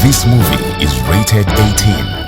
This movie is rated 18.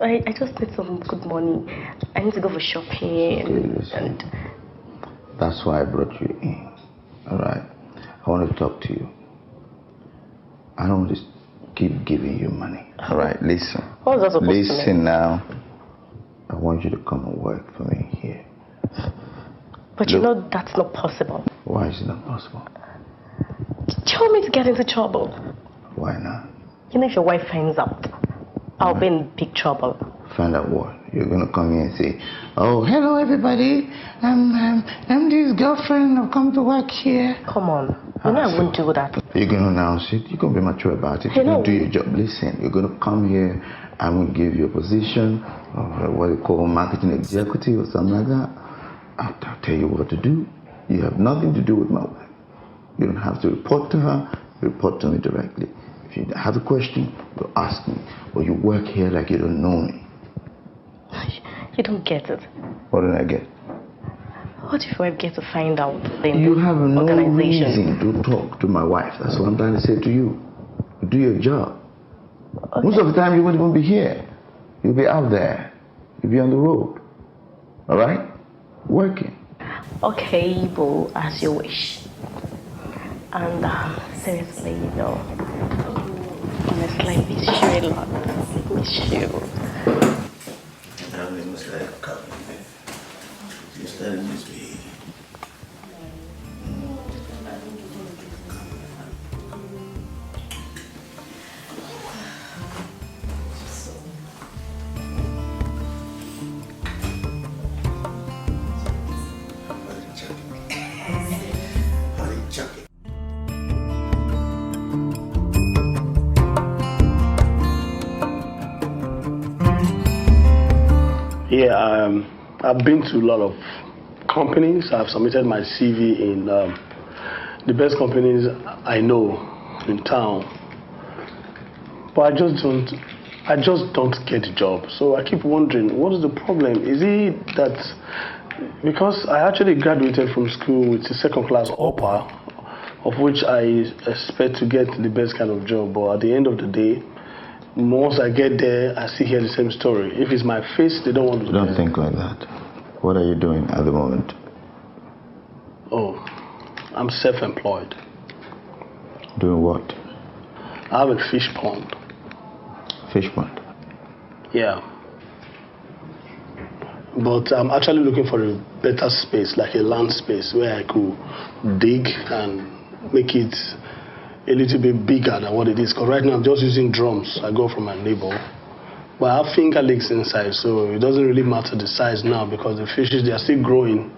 I just need some good money. I need to go for shopping. And that's why I brought you in. Alright? I want to talk to you. I don't want to keep giving you money. Alright, listen. What's that supposed to mean? Listen now. I want you to come and work for me here. But you know that's not possible. Why is it not possible? You want me to get into trouble? Why not? You know if your wife finds out, I'll be in big trouble. Find out what? You're gonna come here and say, "Oh, hello everybody. I'm this girlfriend. I've come to work here." Come on. You know I won't do that. You're gonna announce it. You're gonna be mature about it. You're gonna do your job. Listen, you're gonna come here. I'm gonna give you a position of what you call marketing executive or something like that. I'll tell you what to do. You have nothing to do with my wife. You don't have to report to her. You report to me directly. If you have a question, you ask me. Or you work here like you don't know me. You don't get it. What did I get? What if I get to find out? You have no reason to talk to my wife. That's what I'm trying to say to you. Do your job. Okay. Most of the time you won't even be here. You'll be out there. You'll be on the road. Alright? Working. Okay, Bo, as you wish. And seriously, you know, honestly, I miss you a lot. Miss you. Yeah, I've been to a lot of companies. I've submitted my CV in the best companies I know in town. But I just don't I just don't get the job. So I keep wondering, what is the problem? Is it that because I actually graduated from school with a second class upper, of which I expect to get the best kind of job, but at the end of the day, once I get there, I still hear the same story. If it's my face, they don't want to. Don't think like that. What are you doing at the moment? Oh, I'm self-employed. Doing what? I have a fish pond. Fish pond? Yeah. But I'm actually looking for a better space, like a land space where I could dig and make it a little bit bigger than what it is. Because right now I'm just using drums I got from my neighbor. But I have fingerlings inside, so it doesn't really matter the size now because the fishes, they are still growing.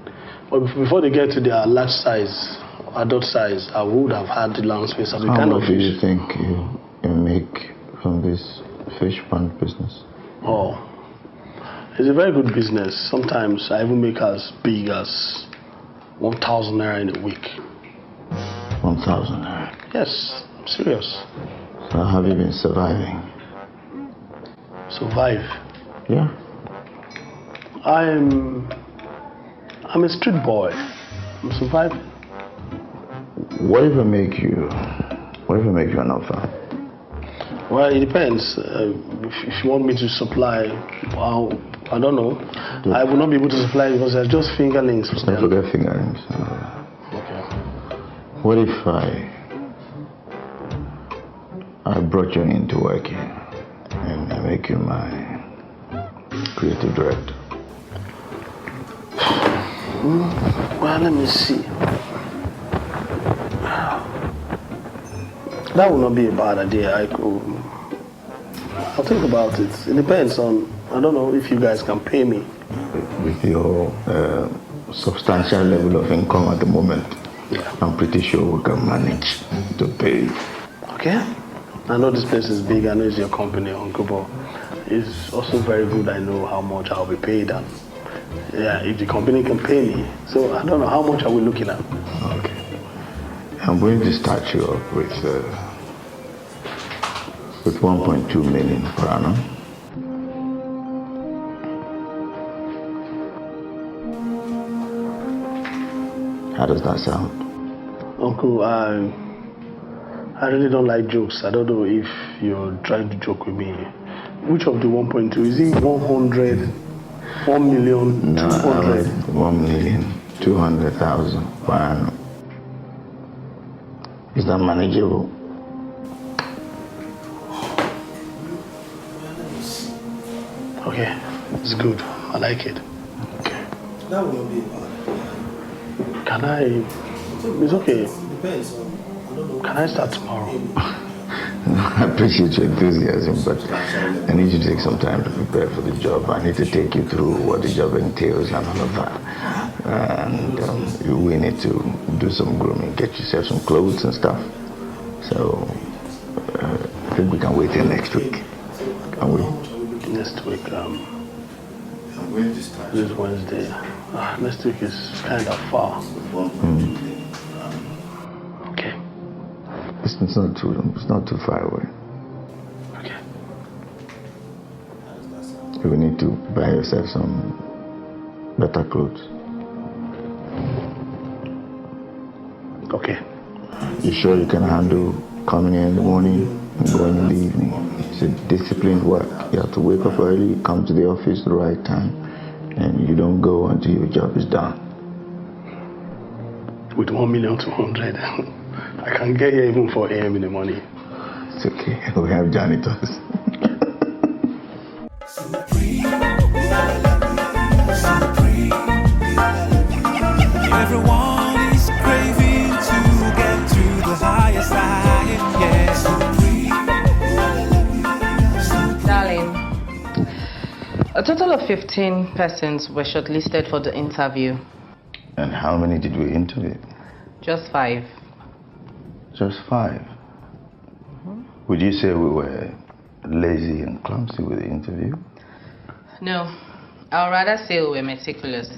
But before they get to their large size, adult size, I would have had the land space. As How much do you think you make from this fish pond business? Oh, it's a very good business. Sometimes I even make as big as 1,000 naira in a week. 1,000 naira? Yes, I'm serious. So how have you been surviving? Survive? Yeah. I'm a street boy. I'm surviving. What if I make you an offer? Well, it depends. If you want me to supply, I don't know. I will not be able to supply because they're just fingerlings. Don't forget fingerlings. Okay. What if I brought you into work here and I make you my creative director? Well, let me see. That would not be a bad idea. I'll think about it. It depends on, I don't know if you guys can pay me. With your substantial level of income at the moment, yeah, I'm pretty sure we can manage to pay you. Okay. I know this place is big. I know it's your company, Uncle, but it's also very good. I know how much I'll be paid. And yeah, if the company can pay me. So I don't know, how much are we looking at? Okay. I'm going to start you up with 1.2 million per annum. How does that sound? Uncle, I really don't like jokes. I don't know if you're trying to joke with me. Which of the 1.2? Is it 100, 1 million, no, 200? 1,200,000 per annum. Is that manageable? Okay, it's good. I like it. Okay. That will not be bad. Can I? It's okay. Depends on, I don't know. Can I start tomorrow? I appreciate your enthusiasm, but I need you to take some time to prepare for the job. I need to take you through what the job entails and all of that. And we need to do some grooming, get yourself some clothes and stuff. So I think we can wait till next week. Can we? Next week, this is Wednesday. Next week is kind of far. Okay. It's not too far away. Okay. You will need to buy yourself some better clothes. Okay. You sure you can handle coming in the morning and going in the evening? It's a disciplined work. You have to wake up early, come to the office at the right time, and you don't go until your job is done. With 1,200,000, I can get here even 4 a.m. in the morning. It's okay. We have janitors. Everyone is craving to get to the higher side, yeah. Darling, a total of 15 persons were shortlisted for the interview. And how many did we interview? Just 5. Just 5. Would you say we were lazy and clumsy with the interview? No, I'd rather say we were meticulous.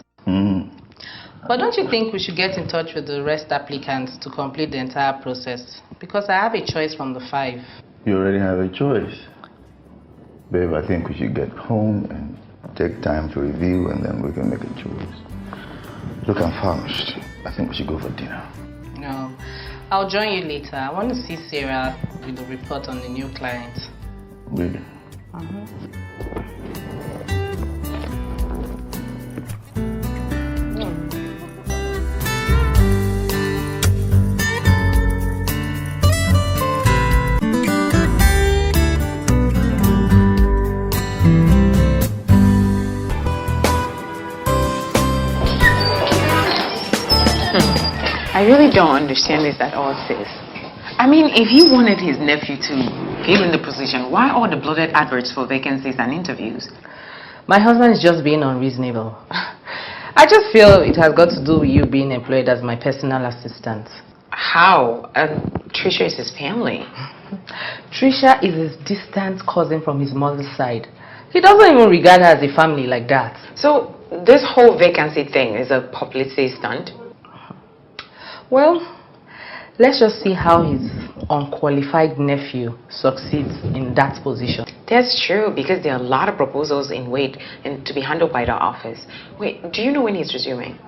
But don't you think we should get in touch with the rest applicants to complete the entire process? Because I have a choice from the 5. You already have a choice. Babe, I think we should get home and take time to review and then we can make a choice. Look, I'm famished. I think we should go for dinner. No, I'll join you later. I want to see Sarah with the report on the new client. Really? I really don't understand this at all, sis. I mean, if he wanted his nephew to fill in the position, why all the bloated adverts for vacancies and interviews? My husband is just being unreasonable. I just feel it has got to do with you being employed as my personal assistant. How? Trisha is his family. Trisha is his distant cousin from his mother's side. He doesn't even regard her as a family like that. So, this whole vacancy thing is a publicity stunt? Well, let's just see how his unqualified nephew succeeds in that position. That's true, because there are a lot of proposals in wait and to be handled by the office. Wait, do you know when he's resuming?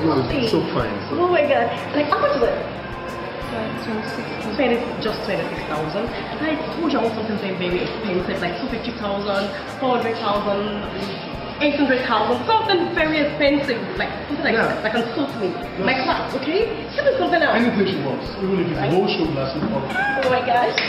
no, it's so fine. Oh my god. Like, how much is it? 26,000. Just 26,000. I told you I want something very expensive, like 250,000, 400,000, 800,000, something very expensive, like something like that can suit me. My class, okay? Give me something else. Anything she wants, even if it's a whole show glass. Oh my gosh.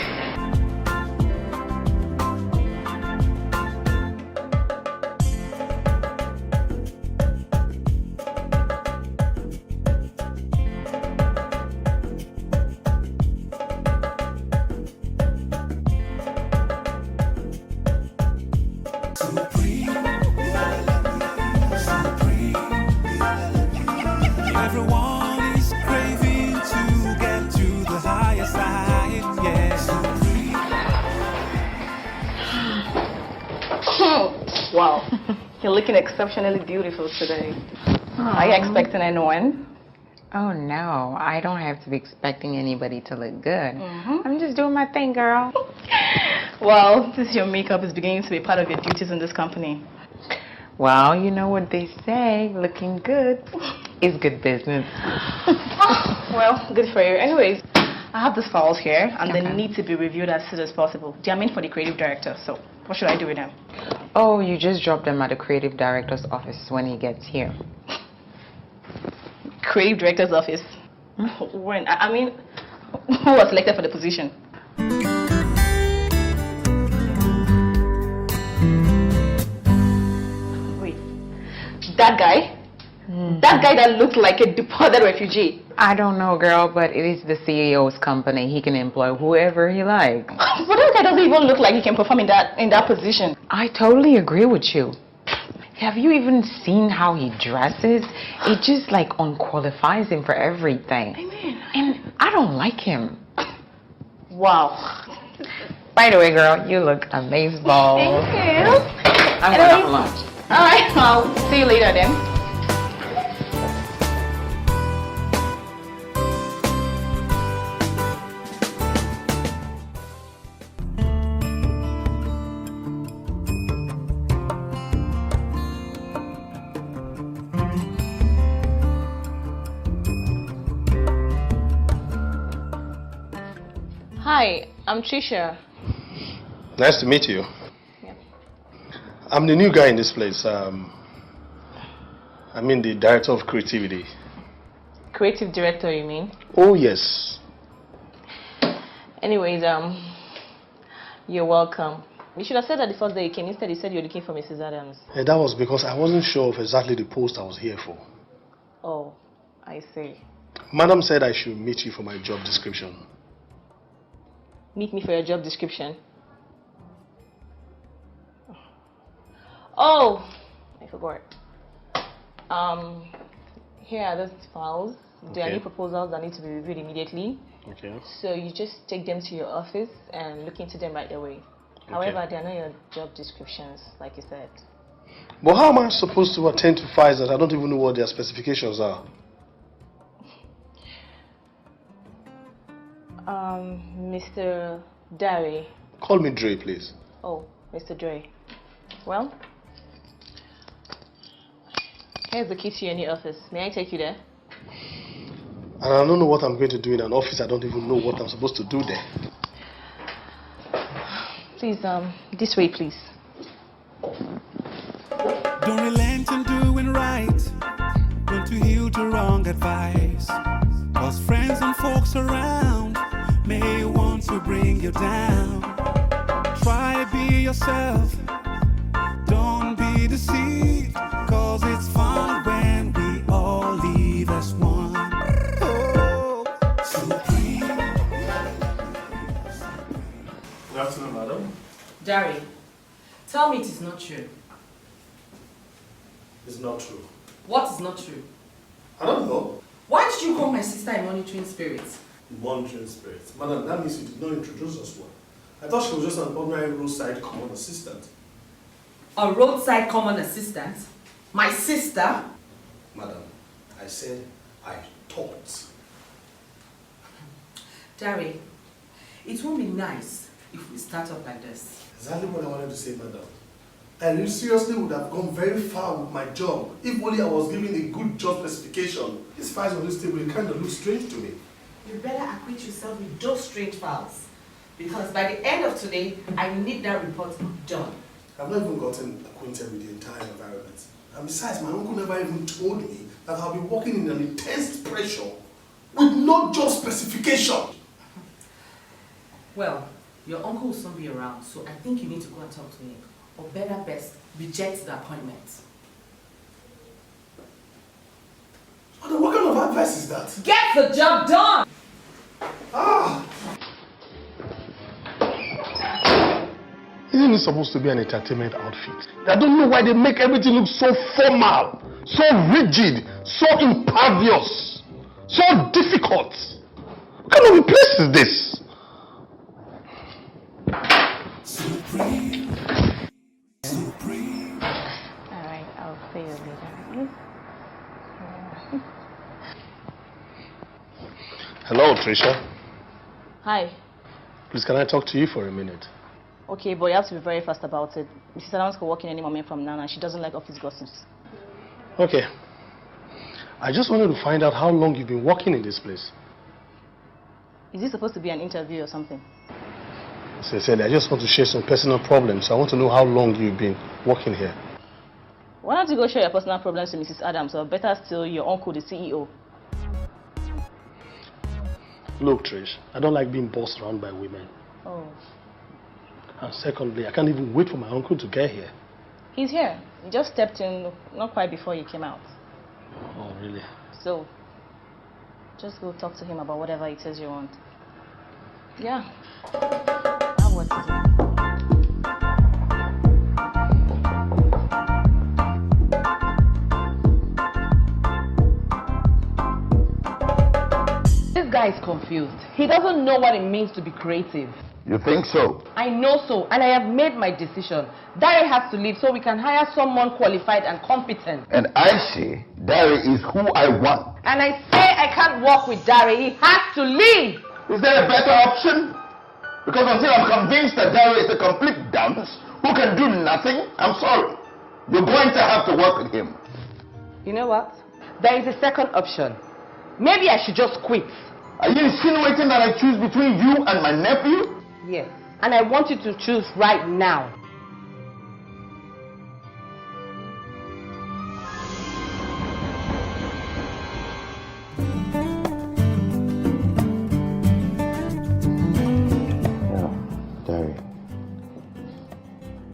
Everyone is craving to get to the higher side, yeah. Wow. You're looking exceptionally beautiful today. Are you expecting anyone? Oh no, I don't have to be expecting anybody to look good. I'm just doing my thing, girl. Well, since your makeup is beginning to be part of your duties in this company. Well, you know what they say, looking good is good business. Well, good for you. Anyways, I have these files here, and they Okay. need to be reviewed as soon as possible. They are meant for the creative director, so what should I do with them? Oh, you just drop them at the creative director's office when he gets here. Creative director's office? When? I mean, who was selected for the position? Wait, that guy? That guy that looked like a deported refugee. I don't know, girl, but it is the CEO's company. He can employ whoever he likes. But that guy doesn't even look like he can perform in that position. I totally agree with you. Have you even seen how he dresses? It just like unqualifies him for everything. Amen. And I don't like him. Wow. By the way, girl, you look amazing. Thank you. I'm going out for lunch. All right, I'll see you later then. Hi, I'm Trisha. Nice to meet you. Yeah. I'm the new guy in this place. I mean the director of creativity. Creative director, you mean? Oh yes. Anyways, you're welcome. You should have said that the first day you came. Instead, you said you're looking for Mrs. Adams. Yeah, that was because I wasn't sure of exactly the post I was here for. Oh, I see. Madam said I should meet you for my job description. Meet me for your job description. Oh, I forgot. Here are those files. There are Okay. new proposals that need to be reviewed immediately. Okay. So you just take them to your office and look into them right away. However, they are not your job descriptions, like you said. But how am I supposed to attend to files that I don't even know what their specifications are? Mr. Derry. Call me Dre, please. Oh, Mr. Dre. Well, here's the key to your new office. May I take you there? And I don't know what I'm going to do in an office. I don't even know what I'm supposed to do there. Please, this way, please. Don't relent in doing right. Don't you heed to wrong advice. Cause friends and folks around may want to bring you down. Try be yourself. Don't be deceived. Cause it's fun when we all live as one. Oh, supreme. Good afternoon, madam. Jerry, tell me it is not true. It's not true. What is not true? I don't know. Why did you call my sister a monitoring spirit? Monitoring spirits. Madam, that means you did not introduce us well. I thought she was just an ordinary roadside common assistant. A roadside common assistant? My sister? Madam, I said I thought. Jerry, it won't be nice if we start up like this. Exactly what I wanted to say, madam. I really seriously would have gone very far with my job if only I was given a good job specification. These files on this table, it kind of looks strange to me. You better acquit yourself with those strange files. Because by the end of today, I need that report done. I've not even gotten acquainted with the entire environment. And besides, my uncle never even told me that I'll be working in an intense pressure with no job specification. Well, your uncle will soon be around, so I think you need to go and talk to him. Or better best, reject the appointment. So then what kind of advice is that? Get the job done! Ah! Isn't it supposed to be an entertainment outfit? I don't know why they make everything look so formal, so rigid, so impervious, so difficult. What kind of a place is this? Alright, I'll see you later. Hello, Trisha. Hi. Please, can I talk to you for a minute? Okay, but you have to be very fast about it. Mrs. Adams could walk in any moment from now and she doesn't like office gossips. Okay. I just wanted to find out how long you've been working in this place. Is this supposed to be an interview or something? Sincerely, I just want to share some personal problems. I want to know how long you've been working here. Why don't you go share your personal problems to Mrs. Adams, or better still, your uncle, the CEO? Look, Trish, I don't like being bossed around by women. Oh. And secondly, I can't even wait for my uncle to get here. He's here. He just stepped in not quite before you came out. Oh, really? So, just go talk to him about whatever it is you want. Yeah. Now what is it? This guy is confused. He doesn't know what it means to be creative. You think so? I know so, and I have made my decision. Dari has to leave so we can hire someone qualified and competent. And I say Dari is who I want. And I say I can't work with Dari. He has to leave. Is there a better option? Because until I'm convinced that Dari is a complete dunce who can do nothing, I'm sorry. You're going to have to work with him. You know what? There is a second option. Maybe I should just quit. Are you insinuating that I choose between you and my nephew? Yes. And I want you to choose right now. Yeah, Dari.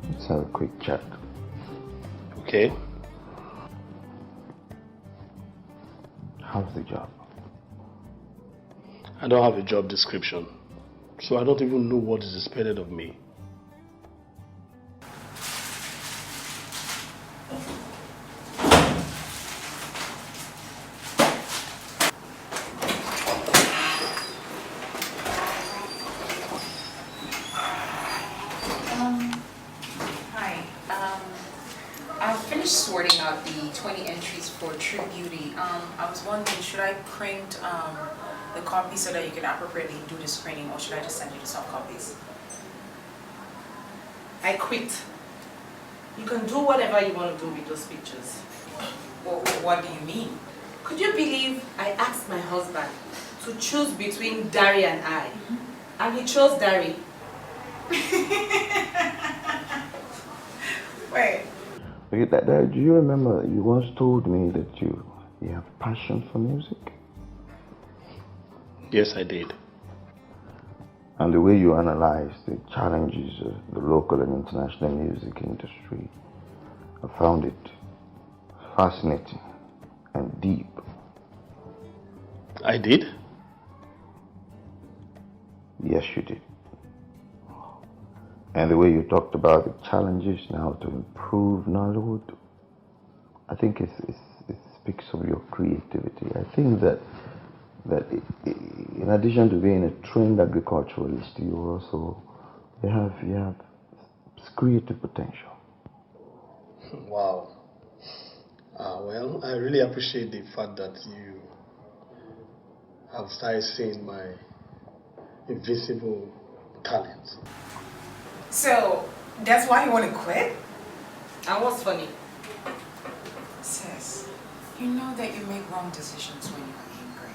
Let's have a quick chat. Okay. How's the job? I don't have a job description, so I don't even know what is expected of me. Hi. I finished sorting out the 20 entries for True Beauty. I was wondering, should I print the copy so that you can appropriately do the screening, or should I just send you the soft copies? I quit. You can do whatever you want to do with those pictures. Well, what do you mean? Could you believe I asked my husband to choose between Dari and I? And he chose Dari. Wait. Okay, do you remember you once told me that you have passion for music? Yes, I did. And the way you analyze the challenges of the local and international music industry, I found it fascinating and deep. I did? Yes, you did. And the way you talked about the challenges now to improve Nollywood, I think it speaks of your creativity. I think that in addition to being a trained agriculturalist, you have creative potential. Wow. Well, I really appreciate the fact that you have started seeing my invisible talent. So, that's why you want to quit? And what's funny? Sis, you know that you make wrong decisions when you're angry.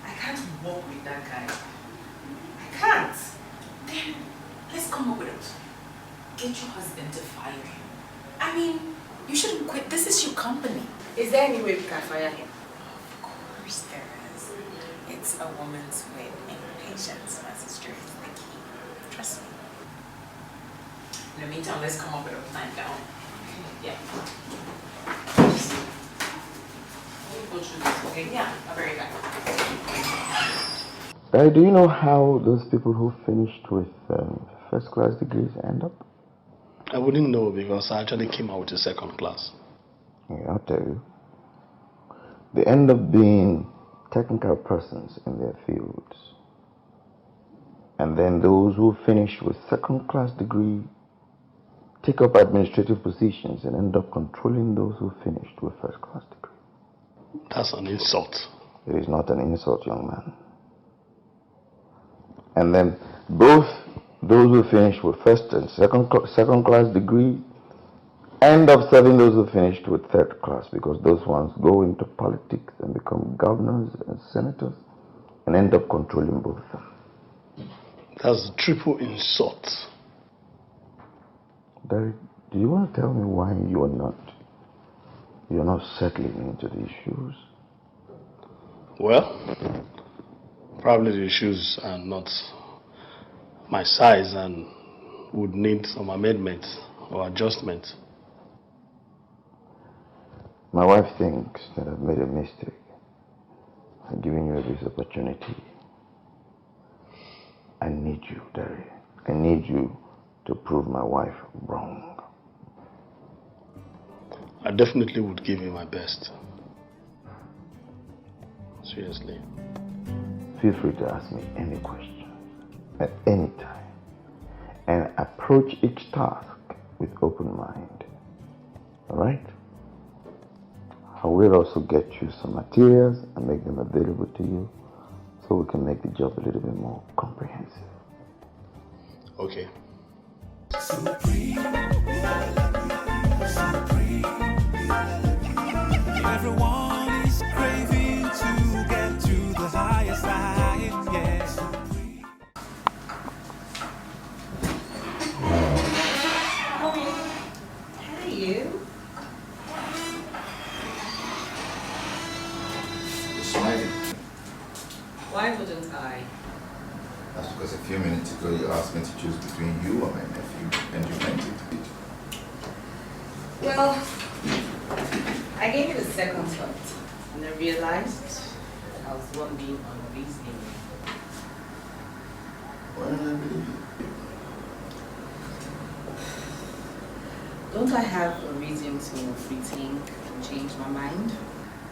I can't walk with that guy. I can't. Then let's come up with it. Get your husband to fire him. I mean, you shouldn't quit. This is your company. Is there any way we can fire him? Of course there is. It's a woman's wit and patience, my sister, is the key. Trust me. In the meantime, let's come up with a plan down. Yeah. We'll choose this, okay? Yeah, I'll be right back. Do you know how those people who finished with first class degrees end up? I wouldn't know because I actually came out with a second class. Yeah, I'll tell you. They end up being technical persons in their fields. And then those who finish with second class degree take up administrative positions and end up controlling those who finished with first class degree. That's an insult. It is not an insult, young man. And then both those who finish with first and second class degree end up serving those who finished with third class, because those ones go into politics and become governors and senators and end up controlling both of them. That's a triple insult. Derek, do you want to tell me why you're not settling into the issues? Well, probably the issues are not my size and would need some amendments or adjustments. My wife thinks that I've made a mistake in giving you this opportunity. I need you, Derek. I need you to prove my wife wrong. I definitely would give you my best. Seriously. Feel free to ask me any question at any time, and approach each task with open mind. All right? I will also get you some materials and make them available to you so we can make the job a little bit more comprehensive. Okay. Everyone is craving to get to the higher side, yeah. Hey, you. You're smiling. Why wouldn't I? That's because a few minutes ago you asked me to choose between you and my nephew, and you meant it. Well, I gave you the second thought, and I realized that I was one being unreasonable. Why don't I believe you? Don't I have a reason to rethink and change my mind?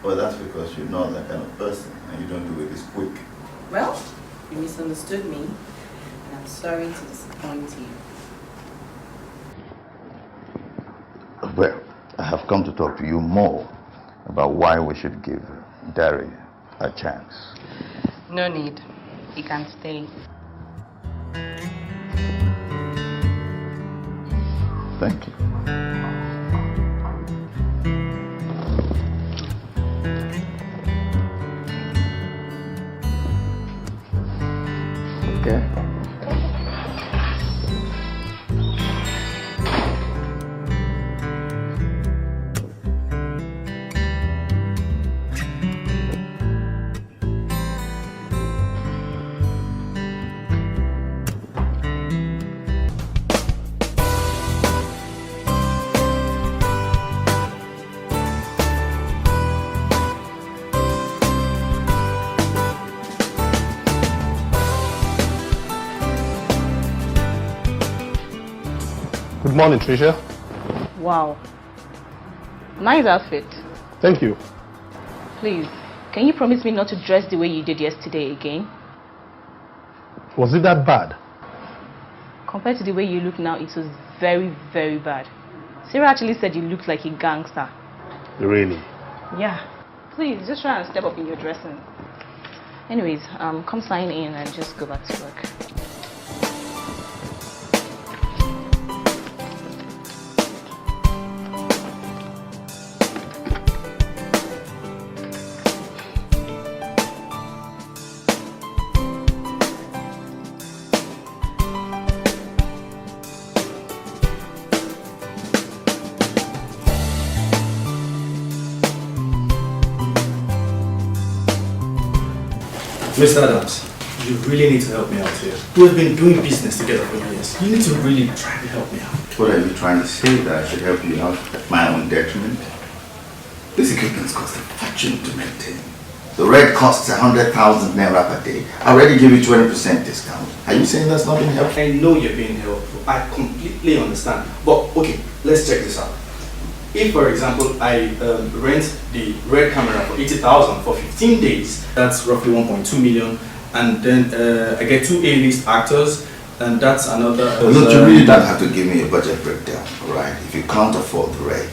Well, that's because you're not that kind of person, and you don't do it this quick. Well, you misunderstood me, and I'm sorry to disappoint you. Well, I have come to talk to you more about why we should give Dari a chance. No need. He can stay. Thank you. Okay. Good morning, Tricia. Wow. Nice outfit. Thank you. Please, can you promise me not to dress the way you did yesterday again? Was it that bad? Compared to the way you look now, it was very, very bad. Sarah actually said you looked like a gangster. Really? Yeah. Please, just try and step up in your dressing. Anyways, come sign in and just go back to work. Mr. Adams, you really need to help me out here. We have been doing business together for years. You need to really try to help me out. What are you trying to say? That I should help you out at my own detriment? This equipment costs a fortune to maintain. The red costs 100,000 naira per day. I already give you 20% discount. Are you saying that's not being helpful? I know you're being helpful. I completely understand. But okay, let's check this out. If, for example, I rent the red camera for 80,000 for 15 days, that's roughly 1.2 million. And then I get 2 A-list actors, and that's another... Look, you really don't have to give me a budget breakdown, alright? If you can't afford the red,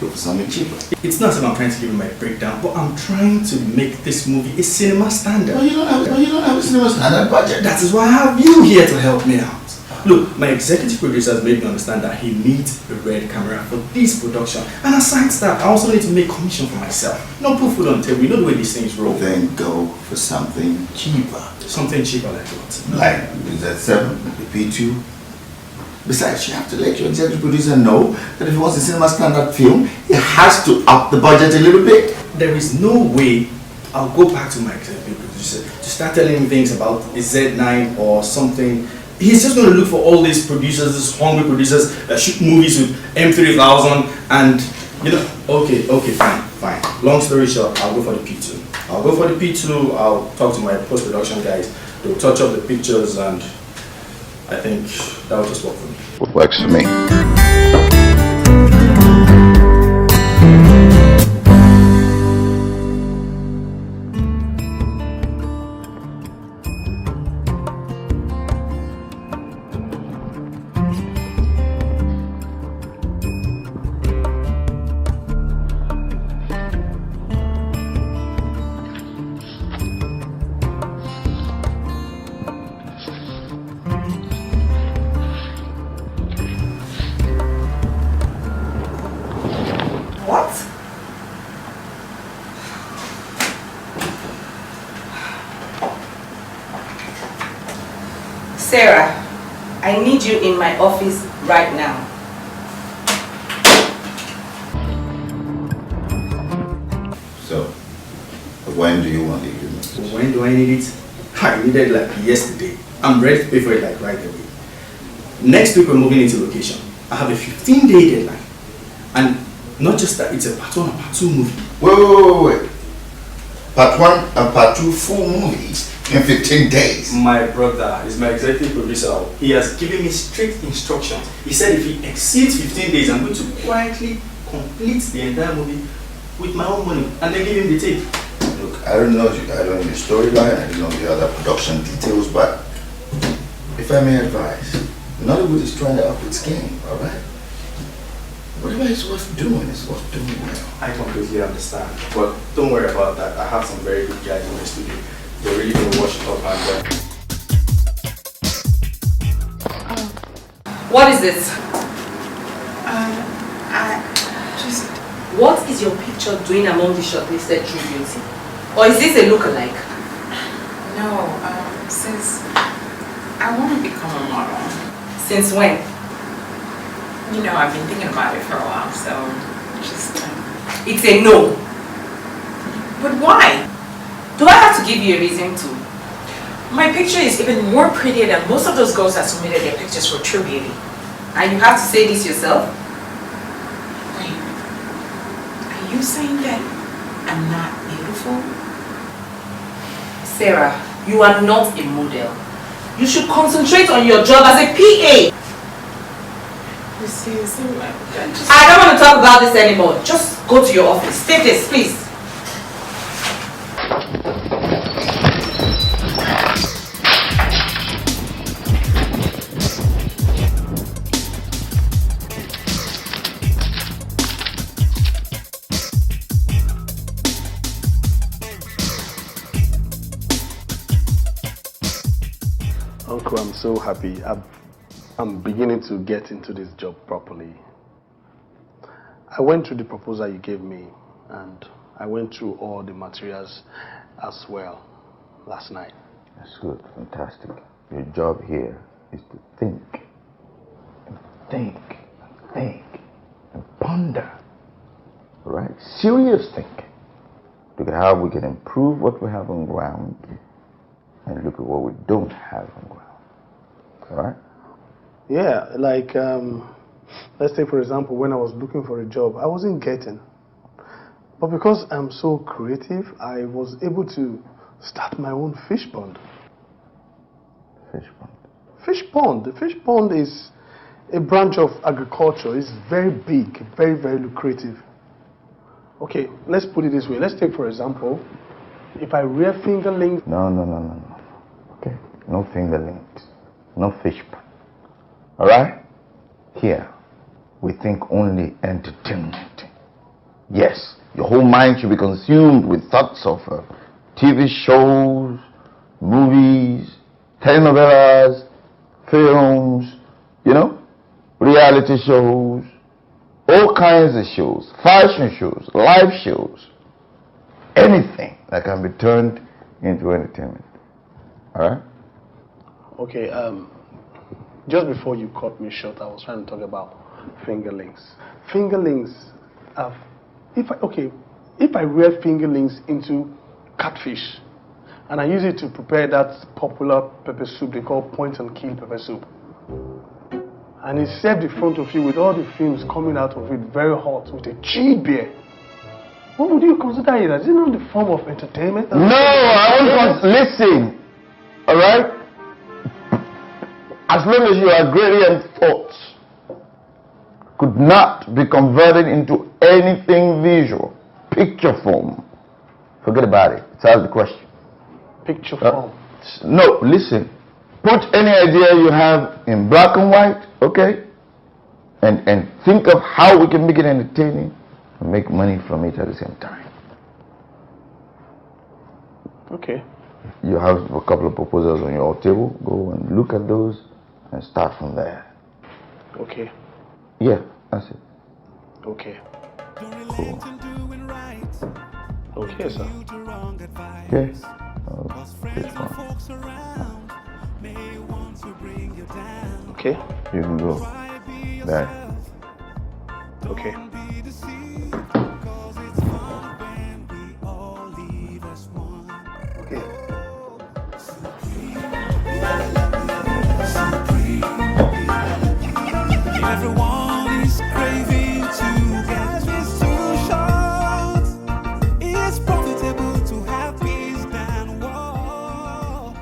go for something cheaper. It's not that I'm trying to give you my breakdown, but I'm trying to make this movie a cinema standard. No, you don't have a cinema standard budget. That is why I have you here to help me out. Look, my executive producer has made me understand that he needs a red camera for this production. And aside that, I also need to make commission for myself. Not put food on the table. You know the way these things roll. Then go for something cheaper. Something cheaper like what? Like Z7, the P2. Besides, you have to let your executive producer know that if he wants a cinema standard film, he has to up the budget a little bit. There is no way I'll go back to my executive producer to start telling him things about a Z9 or something. He's just going to look for all these producers, these hungry producers that shoot movies with M3000 and, you know, okay, fine. Long story short, I'll go for the P2. I'll talk to my post-production guys. They'll touch up the pictures and I think that'll just work for me. What works for me? Sarah, I need you in my office right now. So, when do you want the equipment? When do I need it? I need it like yesterday. I'm ready to pay for it like right away. Next week we're moving into location. I have a 15-day deadline. And not just that, it's a part 1 and part 2 movie. Wait. Part 1 and part 2 full movies in 15 days. My brother is my executive producer. He has given me strict instructions. He said if he exceeds 15 days, I'm going to quietly complete the entire movie with my own money and then give him the tape. Look, I don't know your storyline, I don't know the other production details, but if I may advise, Nollywood is trying to up its game, alright? Whatever is worth doing is worth doing well. I completely understand, but don't worry about that. I have some very good guys in my studio. They're really going to wash it up and What is this? What is your picture doing among the shortlisted tributes? Or is this a lookalike? No, since I want to become a model. Since when? You know, I've been thinking about it for a while, so just... It's a no. But why? Do I have to give you a reason to? My picture is even more prettier than most of those girls that submitted their pictures for True Beauty. And you have to say this yourself? Wait, are you saying that I'm not beautiful? Sarah, you are not a model. You should concentrate on your job as a PA. I don't want to talk about this anymore. Just go to your office. Take this, please. Uncle, I'm so happy. I'm beginning to get into this job properly. I went through the proposal you gave me and I went through all the materials as well last night. That's good, fantastic. Your job here is to think and ponder. Right? Serious thinking. Look at how we can improve what we have on ground and look at what we don't have on ground. Alright? Yeah, like, let's say for example, when I was looking for a job, I wasn't getting. But because I'm so creative, I was able to start my own fish pond. Fish pond? Fish pond. The fish pond is a branch of agriculture. It's very big, very, very lucrative. Okay, let's put it this way. Let's take, for example, if I rear fingerlings. No. Okay, no fingerlings, no fish pond. Alright? Here, we think only entertainment. Yes, your whole mind should be consumed with thoughts of TV shows, movies, telenovelas, films, you know, reality shows, all kinds of shows, fashion shows, live shows, anything that can be turned into entertainment. Alright? Okay, just before you cut me short, I was trying to talk about fingerlings. Fingerlings have, if I rear fingerlings into catfish and I use it to prepare that popular pepper soup they call point and kill pepper soup, and it's served in front of you with all the films coming out of it very hot with a chilled beer, what would you consider it as? Is it not the form of entertainment? No, I won't listen. Alright? As long as your agrarian thoughts could not be converted into anything visual, picture form, forget about it. It's out of the question. Picture form? No, listen. Put any idea you have in black and white, okay? And think of how we can make it entertaining and make money from it at the same time. Okay. You have a couple of proposals on your table. Go and look at those and start from there. Okay. Yeah, that's it. Okay. Cool. Okay, sir. Okay. Okay. You can go. There. Okay. Everyone is craving to get this too short. It's profitable to have peace than war.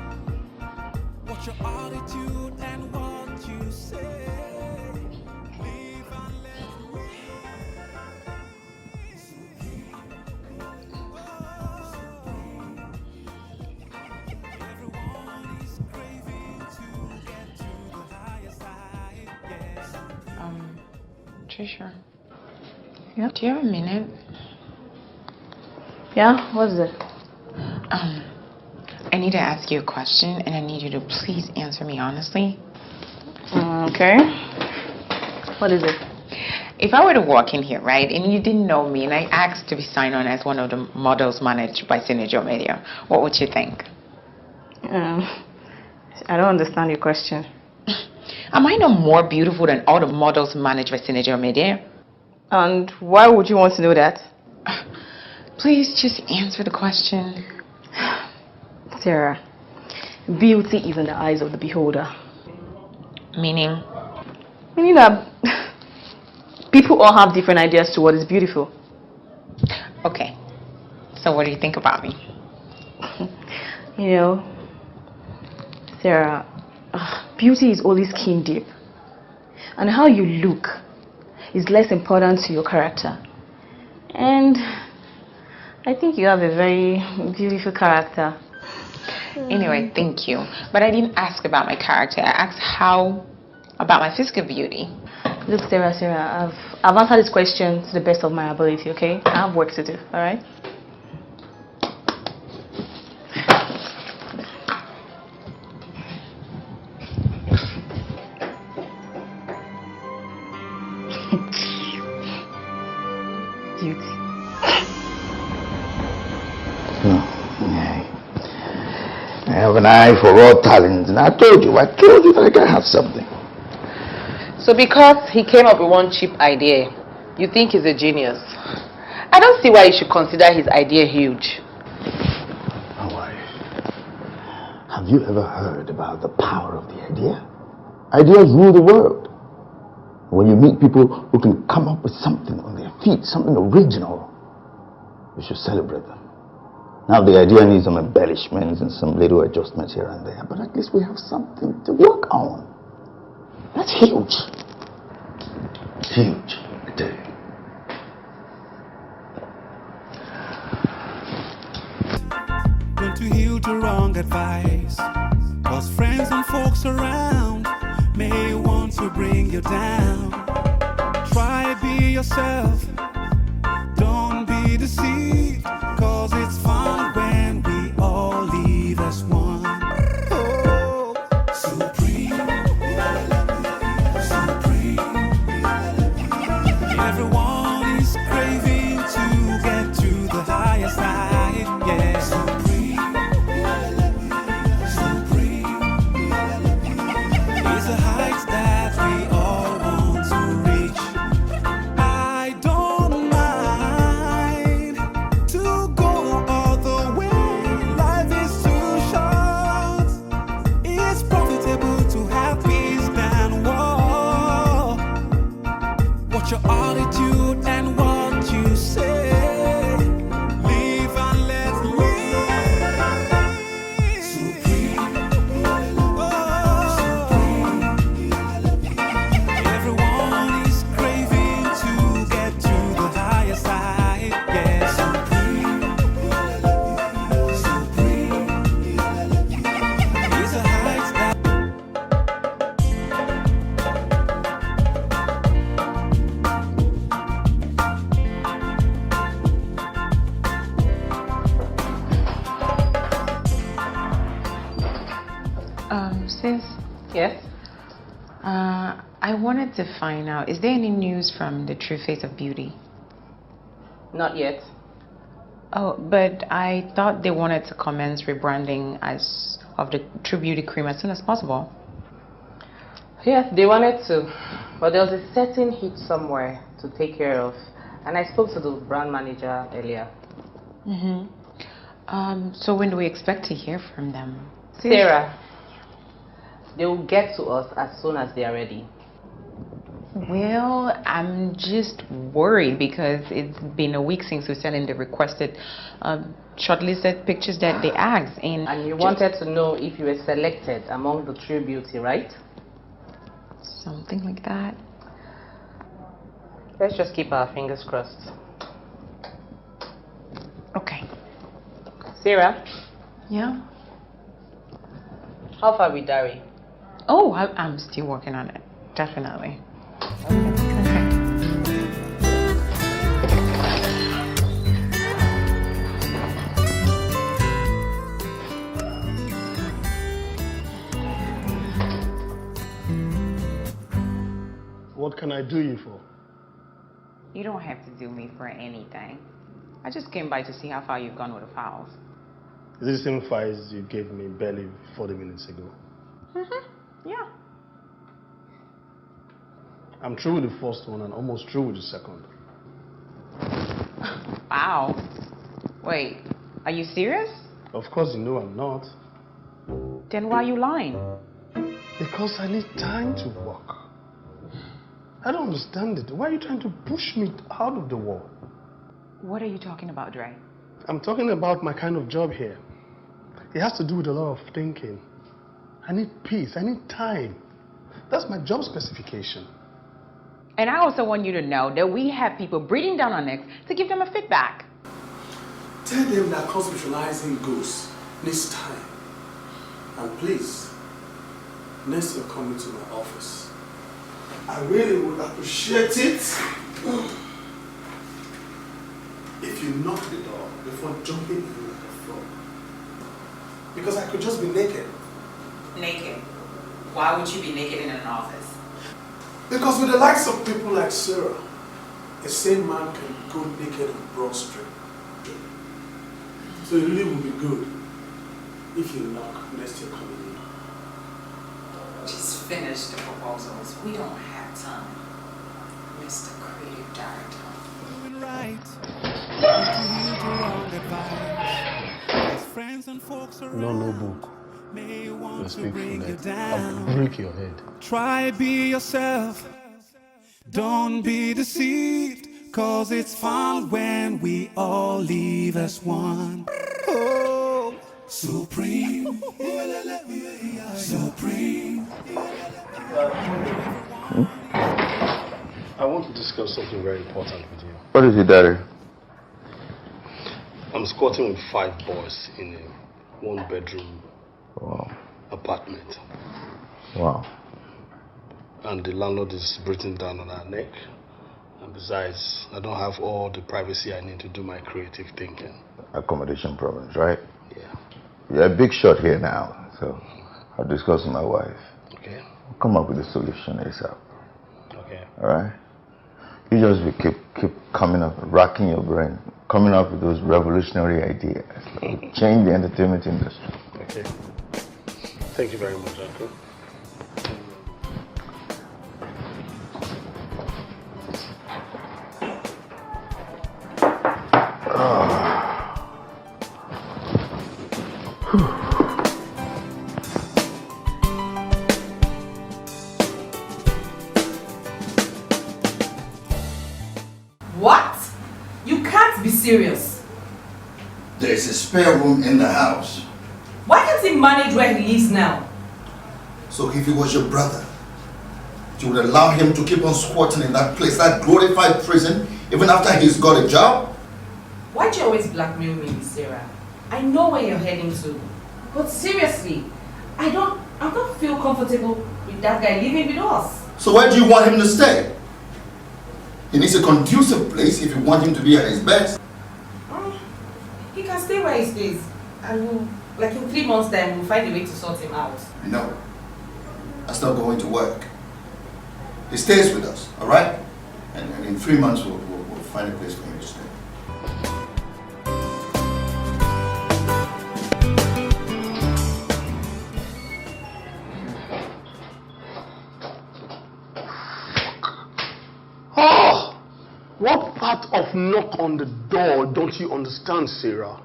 What's your attitude and what you say? Live and let live. Everyone is craving to get to the higher side. Yes. Trisha. Yeah? Do you have a minute? Yeah? What is it? I need to ask you a question, and I need you to please answer me honestly. Okay. What is it? If I were to walk in here, right, and you didn't know me, and I asked to be signed on as one of the models managed by Synergy Media, what would you think? I don't understand your question. Am I no more beautiful than all the models managed by Synergy Media? And why would you want to know that? Please just answer the question. Sarah, beauty is in the eyes of the beholder. Meaning? Meaning that people all have different ideas to what is beautiful. Okay. So what do you think about me? You know, Sarah, beauty is only skin deep. And how you look is less important to your character. And I think you have a very beautiful character. Anyway, thank you. But I didn't ask about my character. I asked about my physical beauty. Look, Sarah, I've answered this question to the best of my ability, okay? I have work to do, alright? Beauty. I have an eye for raw talent, and I told you that I can have something. So because he came up with one cheap idea, you think he's a genius? I don't see why you should consider his idea huge. My wife, Have you ever heard about the power of the idea? Ideas rule the world. When you meet people who can come up with something on their feet, something original, you should celebrate them. Now the idea needs some embellishments and some little adjustments here and there, but at least we have something to work on. That's huge. Huge, I tell you. Don't to heal to wrong advice, cause friends and folks around may want to bring you down. Try be yourself, don't be deceived, cause it's fun when we all live as one. Oh, supreme, supreme. Everyone is craving to get to the higher side, yeah. Supreme, supreme. It's a height that we all want to reach. I don't mind to go all the way. Life is too short. It's profitable to have peace than war. Watch your attitude and what you say. Live and let live. Supreme. Everyone is craving to get to the higher side. Yeah. Supreme. Supreme. It's a height that Sis, Yes? I wanted to find out, is there any news from the true face of beauty? Not yet. Oh, but I thought they wanted to commence rebranding of the True Beauty cream as soon as possible. Yes, they wanted to, but there was a certain hitch somewhere to take care of, and I spoke to the brand manager earlier. So when do we expect to hear from them? Sarah, they will get to us as soon as they are ready. Well, I'm just worried because it's been a week since we sent in the requested shortlisted pictures that they asked. And you wanted to know if you were selected among the True Beauty, right? Something like that. Let's just keep our fingers crossed. Okay. Sarah? Yeah? How far with Dari? Oh, I'm still working on it. Definitely. What can I do you for? You don't have to do me for anything. I just came by to see how far you've gone with the files. Is it the same files you gave me barely 40 minutes ago? Yeah. I'm through with the first one and almost through with the second. Wow. Wait, are you serious? Of course you know I'm not. Then why are you lying? Because I need time to work. I don't understand it. Why are you trying to push me out of the wall? What are you talking about, Dre? I'm talking about my kind of job here. It has to do with a lot of thinking. I need peace. I need time. That's my job specification. And I also want you to know that we have people breathing down our necks to give them a feedback. Tell them that conceptualizing goals needs time. And please, next you're coming to my office, I really would appreciate it if you knock the door before jumping in on the floor. Because I could just be naked. Naked? Why would you be naked in an office? Because with the likes of people like Sarah, a sane man can go naked on Broad Street. So it really would be good if you knock next year coming in. Just finish the proposals. We don't have time, Mr. Creative Director. doing right. Don't to heal to wrong advice. As friends and folks around No book. may want Let's to speak bring for you that. I'll down. break your head. Try be yourself. Don't be deceived, cause it's fun when we all live as one. Oh, supreme, supreme. I want to discuss something very important with you. What is it, Daddy? I'm squatting with 5 boys in a 1-bedroom apartment. Wow. And the landlord is breathing down on our neck. And besides, I don't have all the privacy I need to do my creative thinking. Accommodation problems, right? Yeah. You're a big shot here now, so I'll discuss with my wife. Okay. We'll come up with a solution ASAP. Okay. Alright? You just keep coming up, racking your brain, coming up with those revolutionary ideas. Change the entertainment industry. Okay. Thank you very much, Uncle. What? You can't be serious. There's a spare room in the house. Why can't he manage where he lives now? So if he was your brother, you would allow him to keep on squatting in that place, that glorified prison, even after he's got a job? Why'd you always blackmail me, Sarah? I know where you're heading to. But seriously, I don't feel comfortable with that guy living with us. So where do you want him to stay? He needs a conducive place if you want him to be at his best. He can stay where he stays. And we'll, like in 3 months' time, we'll find a way to sort him out. No, that's not going to work. He stays with us, all right? And in 3 months, we'll find a place for him to stay. Oh! What part of knock on the door don't you understand, Sarah?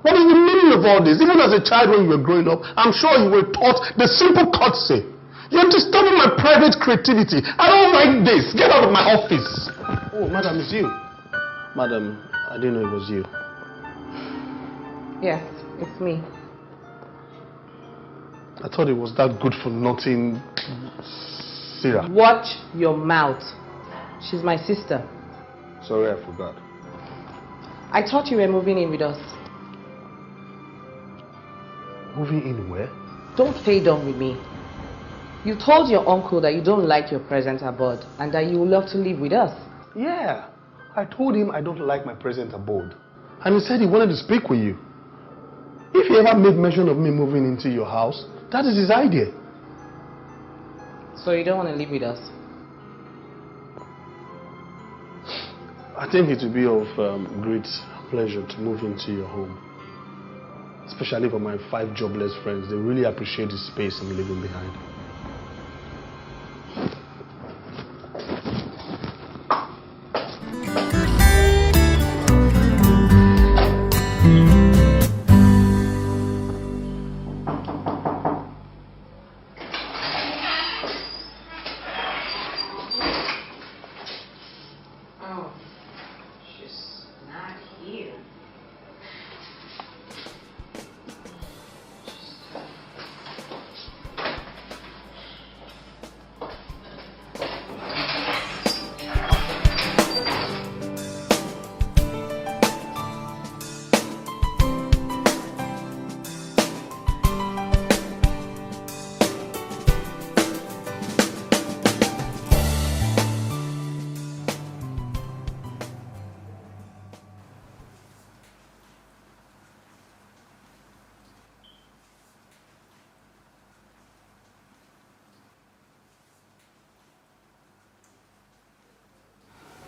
What is the meaning of all this? Even as a child when you were growing up, I'm sure you were taught the simple courtesy. You're disturbing my private creativity. I don't like this. Get out of my office. Oh, madam, it's you. Madam, I didn't know it was you. Yes, it's me. I thought it was that good for nothing, Sarah. Watch your mouth. She's my sister. Sorry, I forgot. I thought you were moving in with us. Moving in where? Don't play dumb with me. You told your uncle that you don't like your present abode and that you would love to live with us. Yeah, I told him I don't like my present abode. And he said he wanted to speak with you. If he ever made mention of me moving into your house, that is his idea. So you don't want to live with us? I think it would be of great pleasure to move into your home. Especially for my 5 jobless friends. They really appreciate the space I'm leaving behind.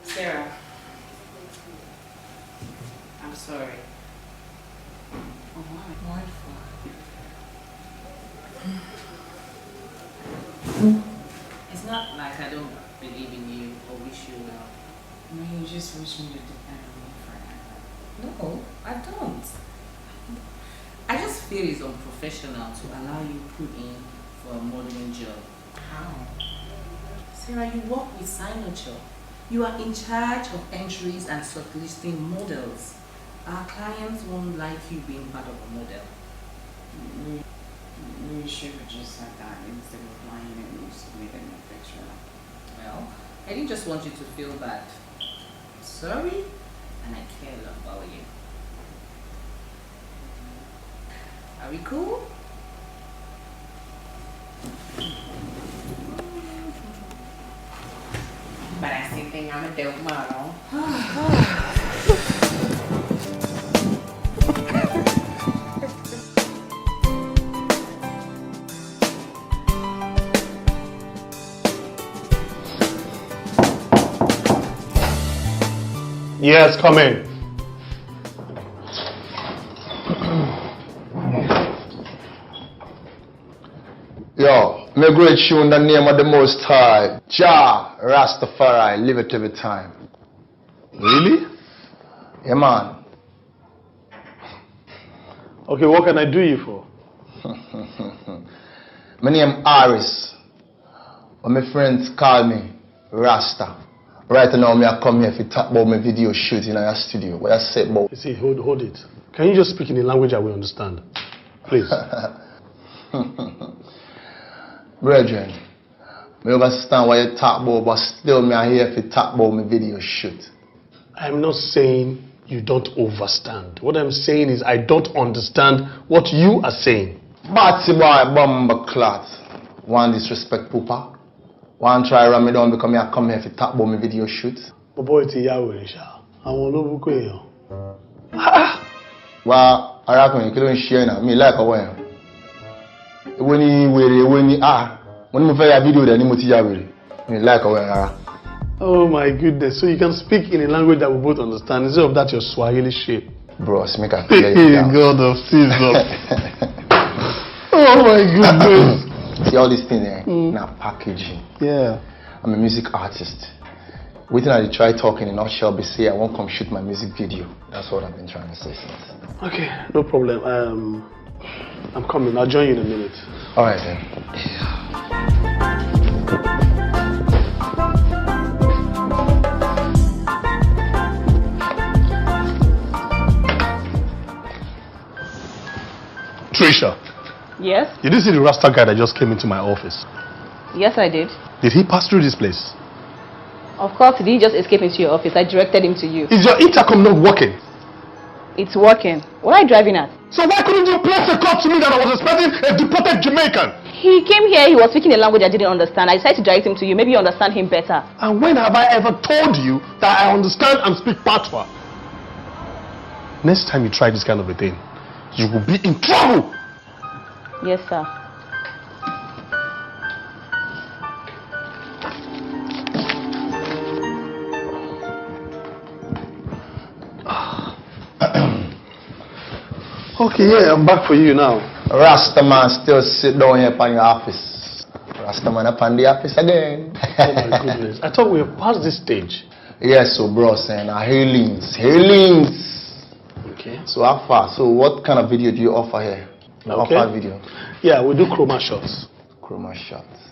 Sarah, I'm sorry. Oh, what for? It's not like I don't believe in you or wish you well. No, you just wish me to depend on me forever. No, I don't. I just feel it's unprofessional to allow you put in for a modeling job. How? Sarah, you work with signature. You are in charge of entries and shortlisting models. Our clients won't like you being part of a model. We should have just said that instead of lying and submitting a picture. Well, I didn't just want you to feel bad. I'm sorry, and I care a lot about you. Are we cool? But I still think I'm a dope model. Yes, come in. Yo, me great tune in the name of the Most High, Jah Rastafari, live it every time. Really? Yeah, man. Okay, what can I do you for? My name Aris, but my friends call me Rasta. Right now, I come here to talk about my video shooting in your studio. What I said about. You see, hold it. Can you just speak in a language I will understand? Please. Brethren, I understand what you talk about, but still me are here to talk about my video shoot. I'm not saying you don't understand. What I'm saying is I don't understand what you are saying. Batty boy, bomber clot. One disrespect pooper. One try run me down because I come here to talk about my video shoot. But boy, it's Yahweh, Sha. I want to look at you. Well, I reckon you couldn't share now. Me like a way. When you a video then you me like a way. Oh my goodness. So you can speak in a language that we both understand instead of that your Swahili shit. Bros, make a clear it God of Jesus. Oh my goodness. See all these things there? Now packaging. Yeah. I'm a music artist. Waiting I try talking in nutshell, be say I won't come shoot my music video. That's what I've been trying to say since. Okay, no problem. I'm coming. I'll join you in a minute. Alright then. Trisha. Yes? You did see the Rasta guy that just came into my office? Yes, I did. Did he pass through this place? Of course, he didn't just escape into your office. I directed him to you. Is your intercom not working? It's working. What are you driving at? So why couldn't you place a call to me that I was expecting a deported Jamaican? He came here, he was speaking a language I didn't understand. I decided to direct him to you. Maybe you understand him better. And when have I ever told you that I understand and speak Patois? Next time you try this kind of a thing, you will be in trouble. Yes, sir. Okay, yeah, I'm back for you now. Rastaman still sit down here upon your office. Rastaman upon the office again. Oh my goodness. I thought we were past this stage. Yes, so bro, saying hailings. Okay. So how far? So what kind of video do you offer here? Okay. Offer video? Yeah, we do chroma shots. Chroma shots.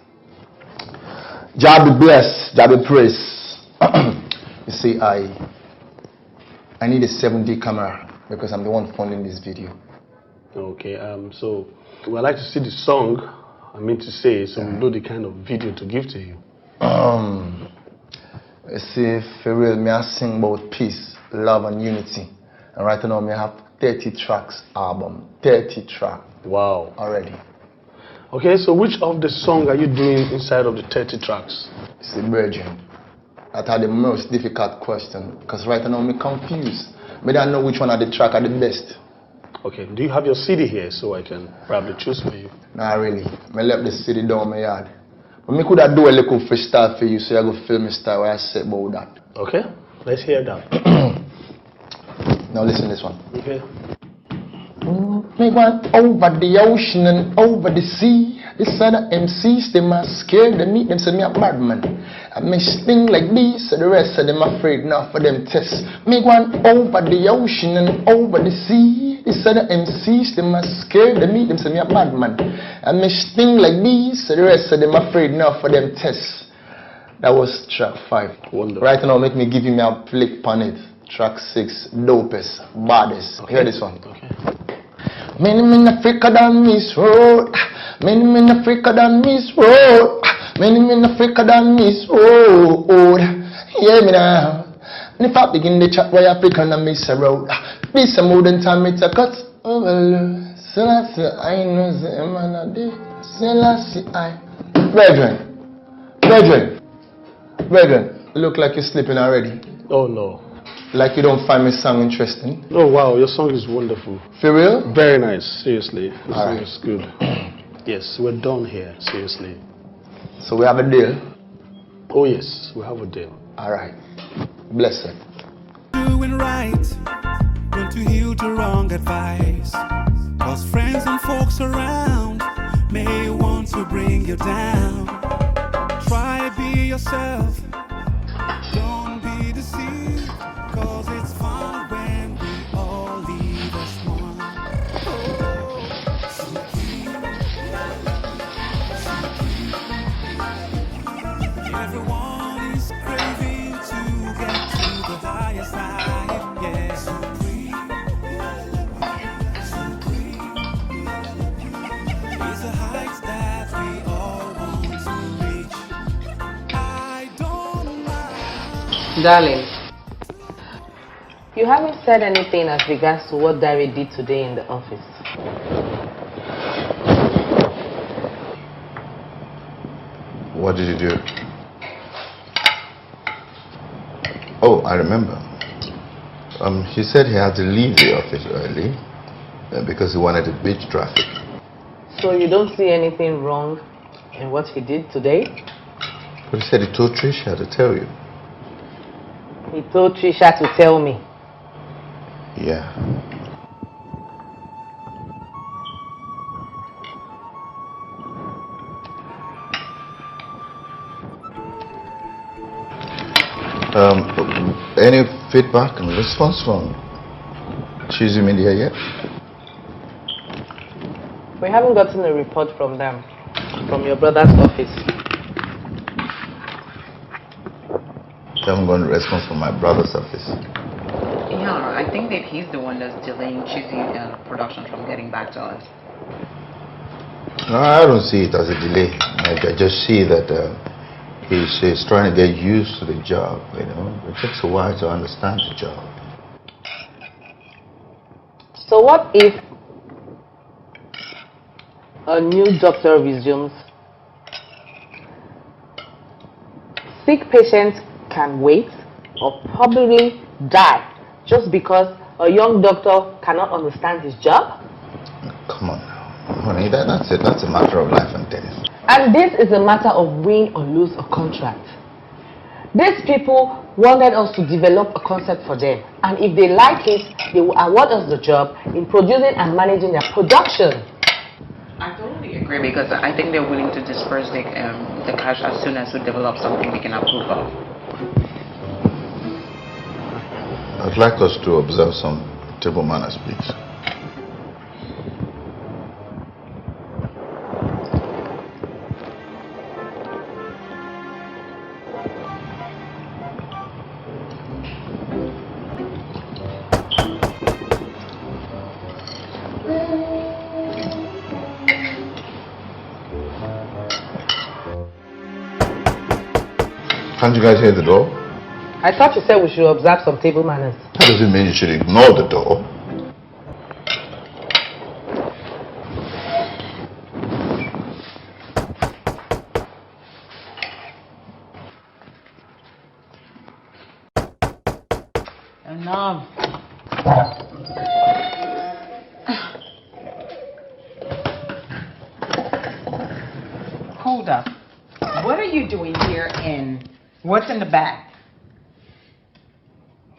Jah be blessed, Jah be praised. You see, I need a 7D camera because I'm the one funding this video. Okay, so we'd like to see the song, I mean to say, so we know the kind of video to give to you. You see, for real, me I sing about peace, love and unity. And right now, me have 30 tracks album. 30 tracks. Wow. Already. Okay, so which of the song are you doing inside of the 30 tracks? See, Virgin, that are the most difficult question because right now I'm confused. I don't know which one of the track are the best. Okay, do you have your CD here so I can probably choose for you? Not really. I left the CD down my yard. But I could have do a little freestyle for you so I go film a style where I say about that. Okay, let's hear that. Now listen to this one. Okay. They went over the ocean and over the sea. This other MCs, they must scared. They meet them, say me a bad man. I may sting like bees, so the rest of them afraid now for them tests. Me one over the ocean and over the sea. These other MCs, them are scared to meet them, say me a bad man. I may sting like bees, so the rest of them afraid now for them tests. That was track 5. Wonderful. Right now, make me give you a flick on it. Track 6, dopest, baddest. Okay. Hear this one. Okay. Many men Africa than Miss Road. Many men Africa than Miss Road. Many men Africa than Miss Road. Hear me now. And if I begin the chat, why African and Miss Road? This a modern time, it's a cut. Selassie, I know the man a day. Selassie, I. Brethren, you look like you're sleeping already. Oh no. Like you don't find my song interesting. Oh wow, your song is wonderful. For real? Very nice, seriously. The song Alright. is good. Yes, we're done here, seriously. So we have a deal? Oh yes, we have a deal. Alright. Bless it. Doing right, don't you heal to wrong advice. Cause friends and folks around may want to bring you down. Try be yourself, don't be deceived. Cause it's fun when we all leave as one. Everyone is craving to get to the highest height, yeah. It's a height that we all want to reach. I don't mind. Darling, you haven't said anything as regards to what Dari did today in the office. What did you do? Oh, I remember. He said he had to leave the office early because he wanted to beat traffic. So you don't see anything wrong in what he did today? But he said he told Trisha to tell you. He told Trisha to tell me. Yeah. Any feedback and response from Cheesy Media yet? We haven't gotten a report from them, from your brother's office. I haven't gotten a response from my brother's office. Yeah, I think that he's the one that's delaying Cheesy production from getting back to us. No, I don't see it as a delay. I just see that he's trying to get used to the job, you know. It takes a while to understand the job. So what if a new doctor resumes? Sick patients can wait or probably die just because a young doctor cannot understand his job? Come on now. Honey, that's it. That's a matter of life and death. And this is a matter of win or lose a contract. These people wanted us to develop a concept for them, and if they like it, they will award us the job in producing and managing their production. I totally agree, because I think they're willing to disperse the cash as soon as we develop something we can approve of. I'd like us to observe some table manners, please. Can't you guys hear the door? I thought you said we should observe some table manners. That doesn't mean you should ignore the door. Enough. Hold up. What are you doing here and what's in the bag?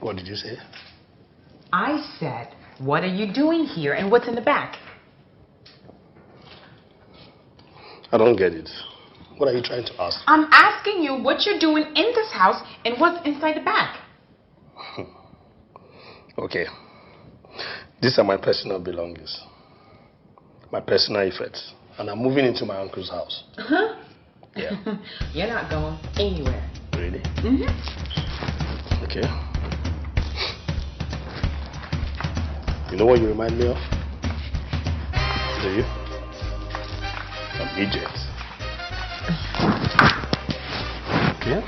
What did you say? I said, what are you doing here and what's in the bag? I don't get it. What are you trying to ask? I'm asking you what you're doing in this house and what's inside the bag. Okay. These are my personal belongings. My personal effects. And I'm moving into my uncle's house. Huh? Yeah. You're not going anywhere. Really? Mm-hmm. Okay. You know what you remind me of? Do you? A midget. Okay.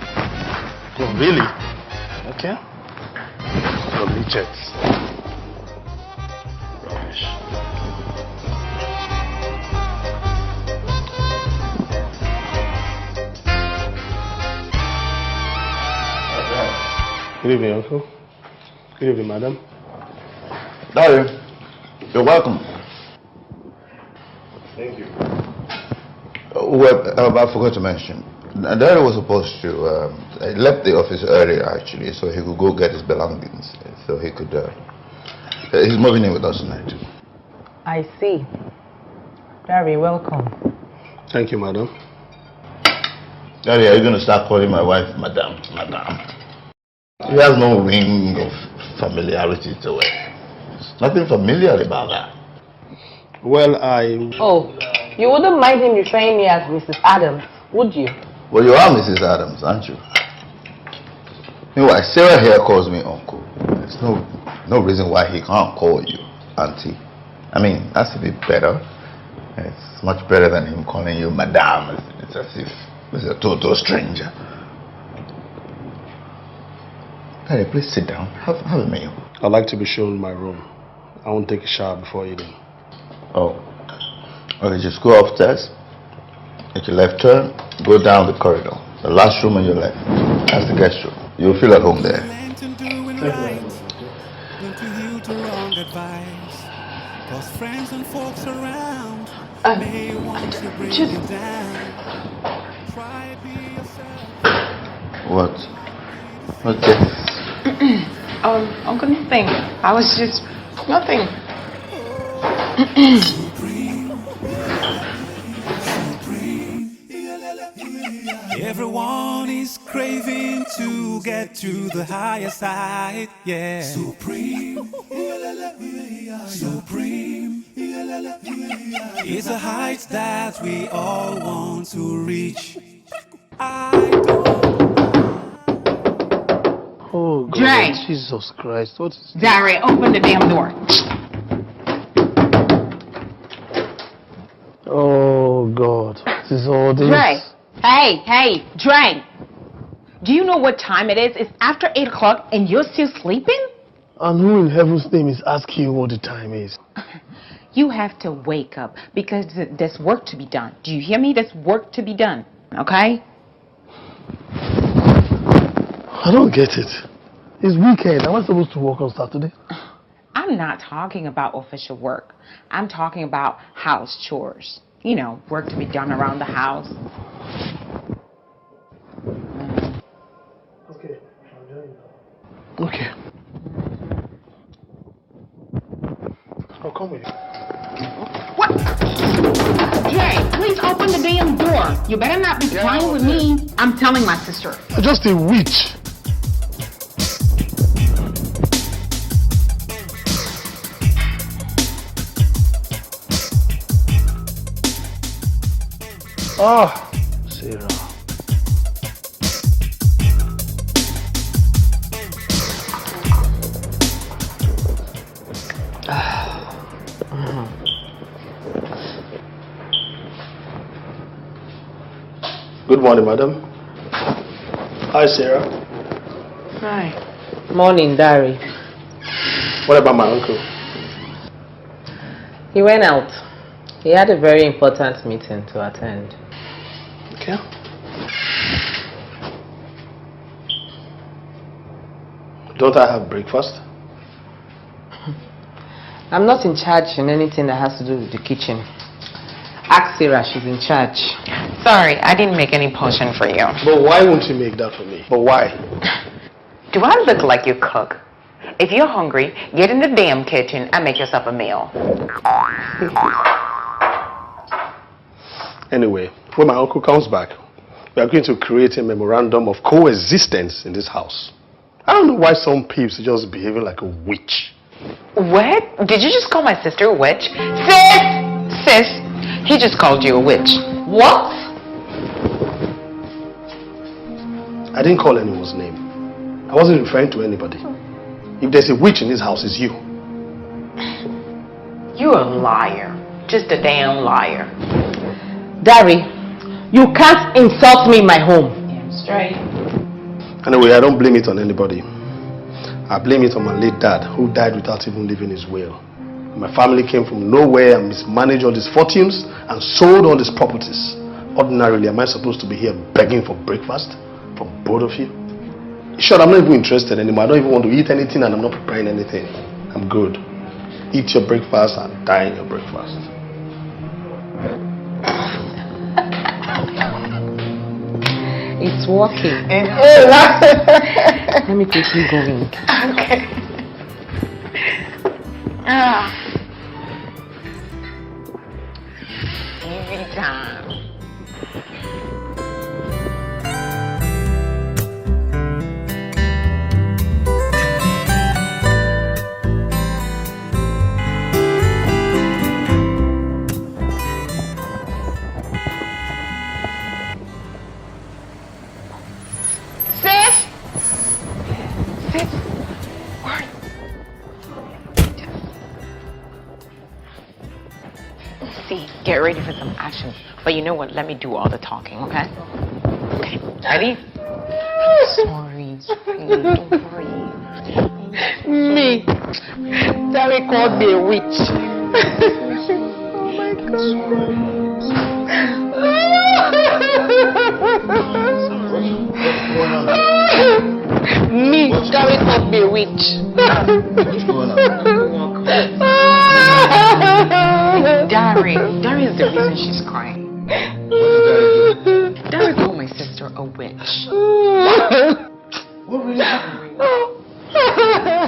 Oh, really? Okay. A midget. Rubbish. Good evening, Uncle. Good evening, Madam. Darling, you're welcome. Thank you. Well, I forgot to mention, Daddy was supposed to, he left the office earlier actually, so he could go get his belongings. So he could, he's moving in with us tonight. I see. Very welcome. Thank you, Madam. Daddy, are you going to start calling my wife Madam? Madam. He has no ring of familiarity to it. There's nothing familiar about that. Well, Oh, you wouldn't mind him referring me as Mrs. Adams, would you? Well, you are Mrs. Adams, aren't you? Meanwhile, Sarah here calls me uncle. There's no reason why he can't call you auntie. I mean, that's a bit better. It's much better than him calling you madame. It's as if he's a total stranger. Hey, please sit down. Have a meal. I'd like to be shown my room. I won't take a shower before eating. Oh. Okay, just go upstairs. Take your left turn. Go down the corridor. The last room on your left. That's the guest room. You'll feel at home there. Cause friends and folks around may want to bring you down. Try be yourself. What? What's this? Uncle, nothing. I was just nothing. Everyone is craving to get to the higher side, yeah. Supreme, supreme. It's a height that we all want to reach. Oh, God. Jay. Jesus Christ. What is this? Diary, open the damn door. Oh, God. What is all this? Dre. Hey, Dre. Do you know what time it is? It's after 8 o'clock and you're still sleeping? And who in heaven's name is asking you what the time is? You have to wake up because there's work to be done. Do you hear me? There's work to be done, okay? I don't get it. It's weekend. Am I supposed to work on Saturday? I'm not talking about official work. I'm talking about house chores. You know, work to be done around the house. Okay. Okay. I'll come with you. What? Jay, please open the damn door. You better not be playing with me. I'm telling my sister. I'm just a witch. Ah, Sarah. Good morning, madam. Hi, Sarah. Hi. Morning, Dari. What about my uncle? He went out. He had a very important meeting to attend. Okay. Don't I have breakfast? I'm not in charge in anything that has to do with the kitchen. Ask Sarah, she's in charge. Sorry, I didn't make any potion for you. But why won't you make that for me? But why? Do I look like you cook? If you're hungry, get in the damn kitchen and make yourself a meal. Anyway, when my uncle comes back, we are going to create a memorandum of coexistence in this house. I don't know why some peeps are just behaving like a witch. What? Did you just call my sister a witch? Sis, he just called you a witch. What? I didn't call anyone's name. I wasn't referring to anybody. If there's a witch in this house, it's you. You're a liar. Just a damn liar. Dari, you can't insult me in my home. Damn straight. Anyway, I don't blame it on anybody. I blame it on my late dad, who died without even leaving his will. My family came from nowhere and mismanaged all his fortunes and sold all his properties. Ordinarily, am I supposed to be here begging for breakfast from both of you? Sure, I'm not even interested anymore. I don't even want to eat anything and I'm not preparing anything. I'm good. Eat your breakfast and die in your breakfast. It's working. Let me quickly go in. Okay. Every time. Get ready for some action. But you know what? Let me do all the talking, okay? Okay. Ready? Sorry. Don't worry. Me. Dari called me a witch. Oh my God. Me. Dari called me a witch. What's going on? Dari is the reason she's crying. Dari called my sister a witch. What really happened?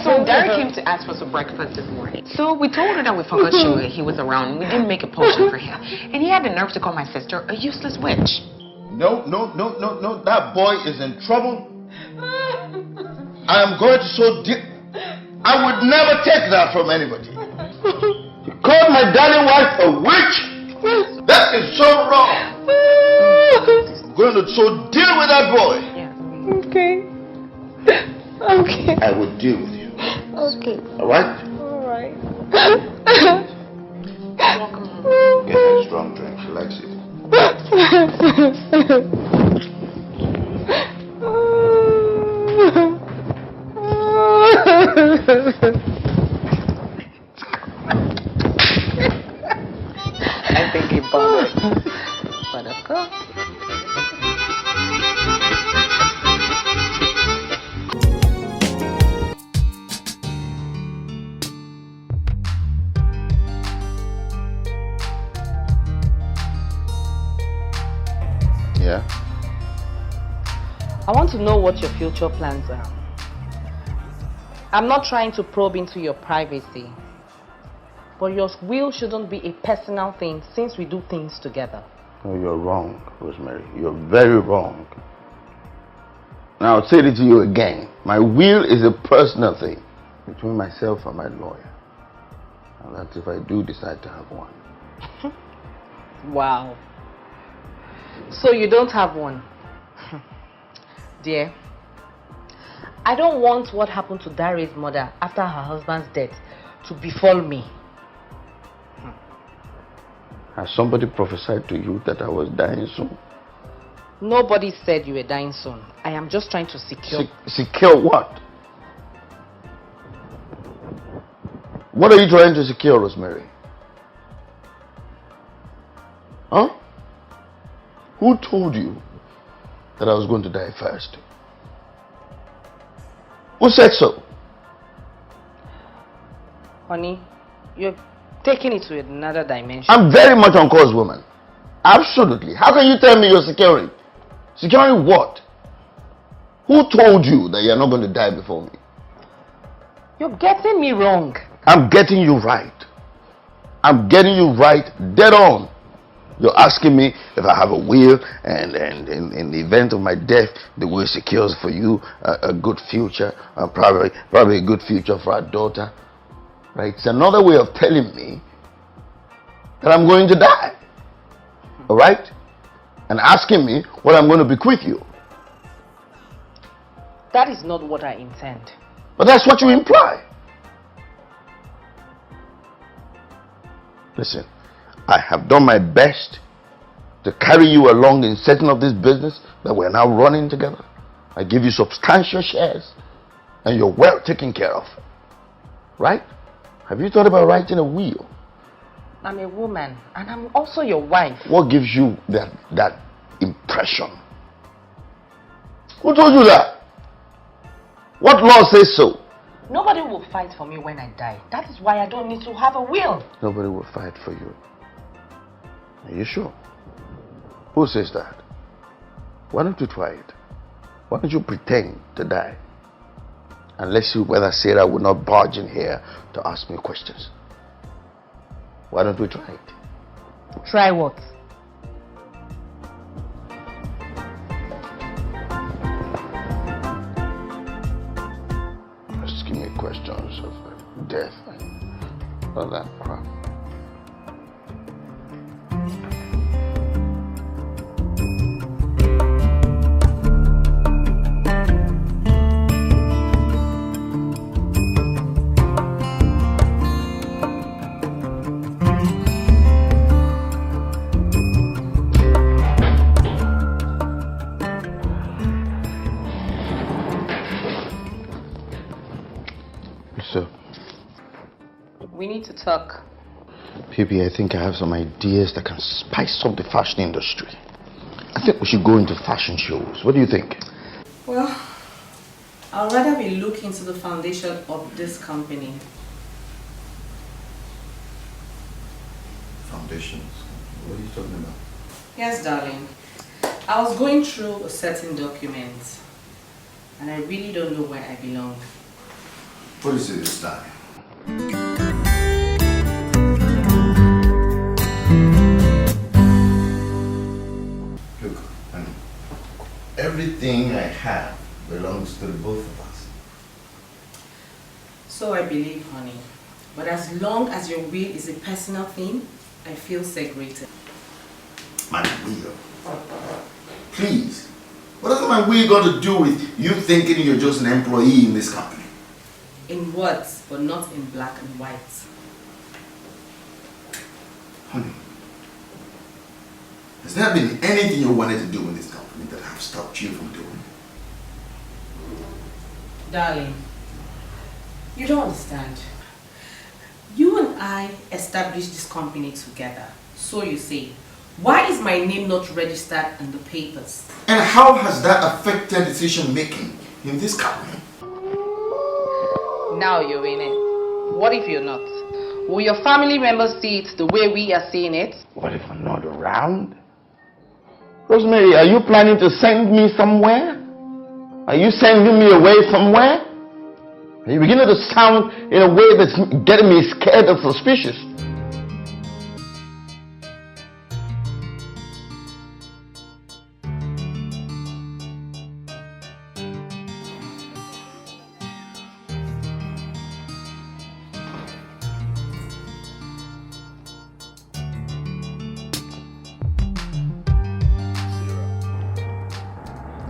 So Dari came to ask for some breakfast this morning. So we told her that we forgot he was around. We didn't make a potion for him. And he had the nerve to call my sister a useless witch. No. That boy is in trouble. I am going to so deep. I would never take that from anybody. You called my darling wife a witch? That is so wrong. I'm going to so deal with that boy. Okay. Okay. I will deal with you. Okay. Alright? Alright. Get a strong drink. She likes it. I think he bought it. But of course. Yeah? I want to know what your future plans are. I'm not trying to probe into your privacy, but your will shouldn't be a personal thing since we do things together. No, you're wrong, Rosemary. You're very wrong. Now, I'll say it to you again. My will is a personal thing between myself and my lawyer. And that's if I do decide to have one. Wow. So you don't have one? Dear, I don't want what happened to Dari's mother after her husband's death to befall me. Has somebody prophesied to you that I was dying soon? Nobody said you were dying soon. I am just trying to secure... Secure what? What are you trying to secure, Rosemary? Huh? Who told you that I was going to die first? Who said so? Honey, you're taking it to another dimension. I'm very much on course, woman. Absolutely. How can you tell me you're securing? Securing what? Who told you that you're not going to die before me? You're getting me wrong. I'm getting you right. I'm getting you right dead on. You're asking me if I have a will, and in the event of my death, the will secures for you a good future, probably a good future for our daughter. Right? It's another way of telling me that I'm going to die. All right? And asking me what I'm going to bequeath you. That is not what I intend. But that's what you imply. Listen, I have done my best to carry you along in setting up this business that we're now running together. I give you substantial shares and you're well taken care of. Right? Have you thought about writing a will? I'm a woman and I'm also your wife. What gives you that impression? Who told you that? What law says so? Nobody will fight for me when I die. That is why I don't need to have a will. Nobody will fight for you. Are you sure? Who says that? Why don't you try it? Why don't you pretend to die? And let's see whether Sarah will not barge in here to ask me questions. Why don't we try it? Try what? Asking me questions of death and all that crap. We need to talk. Phoebe, I think I have some ideas that can spice up the fashion industry. I think we should go into fashion shows. What do you think? Well, I'd rather be looking into the foundation of this company. Foundations? What are you talking about? Yes, darling. I was going through a certain document and I really don't know where I belong. What is it this time? Look, honey, everything I have belongs to the both of us. So I believe, honey. But as long as your will is a personal thing, I feel segregated. My will? Please. What has my will got to do with you thinking you're just an employee in this company? In words, but not in black and white. Honey, has there been anything you wanted to do in this company that have stopped you from doing? Darling, you don't understand. You and I established this company together. So you say, why is my name not registered in the papers? And how has that affected decision making in this company? Now you're in it. What if you're not? Will your family members see it the way we are seeing it? What if I'm not around? Rosemary, are you planning to send me somewhere? Are you sending me away somewhere? Are you beginning to sound in a way that's getting me scared and suspicious?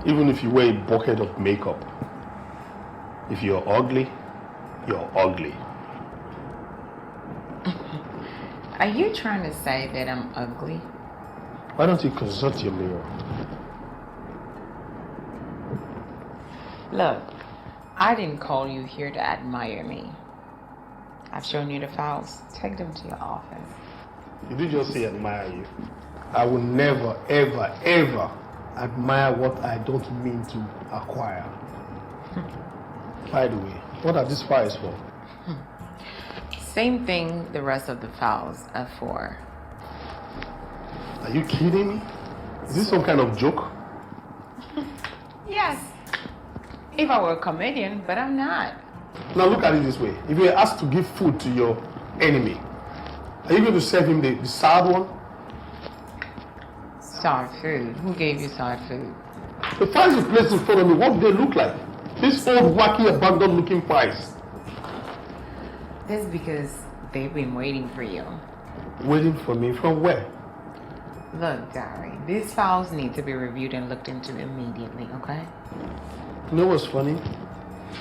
Even if you wear a bucket of makeup, if you're ugly, you're ugly. Are you trying to say that I'm ugly? Why don't you consult your mirror? Look, I didn't call you here to admire me. I've shown you the files. Take them to your office. You did just say admire you. I will never, ever, ever admire what I don't mean to acquire. By the way, what are these files for? Same thing the rest of the files are for. Are you kidding me? Is this some kind of joke? Yes. If I were a comedian, but I'm not. Now look at it this way. If you were asked to give food to your enemy, are you going to serve him the sad one? Sour food? Who gave you sour food? The files you placed in front of me, what do they look like? These old, wacky, abandoned looking files. That's because they've been waiting for you. Waiting for me from where? Look, Gary, these files need to be reviewed and looked into immediately, okay? You know what's funny?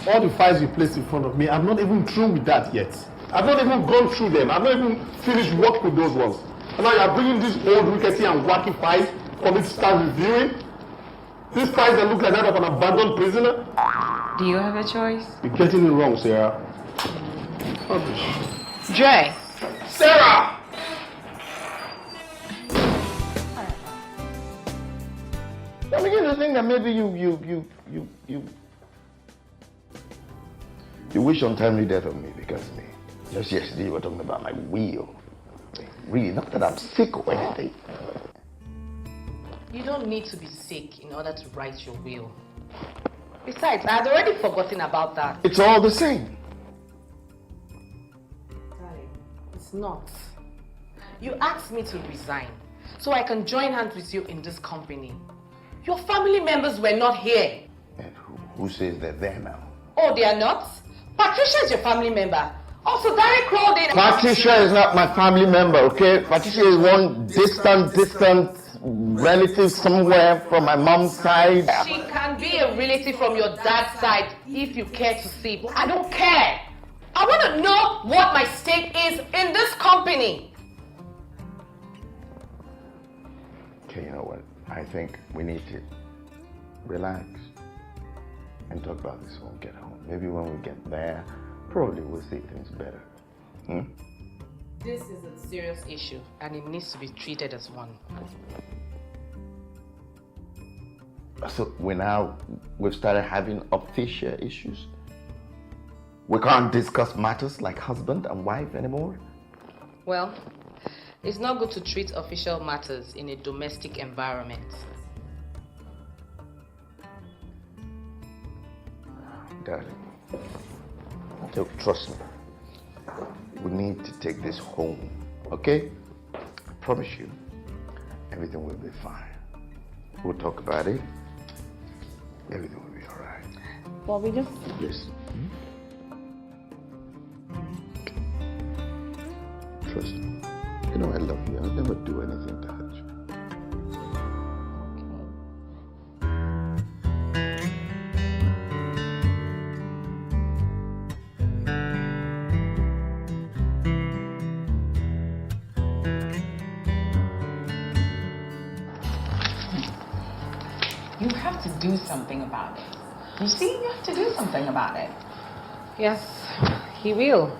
All the files you placed in front of me, I'm not even through with that yet. I've not even gone through them. I've not even finished work with those ones. And now you're bringing these old, rickety and wacky files for me to start reviewing? These files that look like that of an abandoned prisoner? Do you have a choice? You're getting it wrong, Sarah. Rubbish. Jay! Sarah! I begin to think that maybe you wish untimely death on me because of me. Just yesterday you were talking about my will. Really, not that I'm sick or anything. You don't need to be sick in order to write your will. Besides, I had already forgotten about that. It's all the same. Darling, it's not. You asked me to resign so I can join hands with you in this company. Your family members were not here. And who says they're there now? Oh, they are not? Patricia is your family member. Also, Derek called in. Patricia is not my family member, okay? Patricia is one distant relative somewhere from my mom's side. She can be a relative from your dad's side if you care to see, but I don't care. I want to know what my stake is in this company. Okay, you know what? I think we need to relax and talk about this when we get home. Maybe when we get there, probably we'll see things better. This is a serious issue and it needs to be treated as one. So we've started having official issues. We can't discuss matters like husband and wife anymore. Well, it's not good to treat official matters in a domestic environment. Darling, look, trust me. We need to take this home, okay? I promise you, everything will be fine. We'll talk about it. Everything will be all right. Well, we just... Yes. Trust me. You know I love you. I'll never do anything to hurt you. You have to do something about it. You see, you have to do something about it. Yes, he will.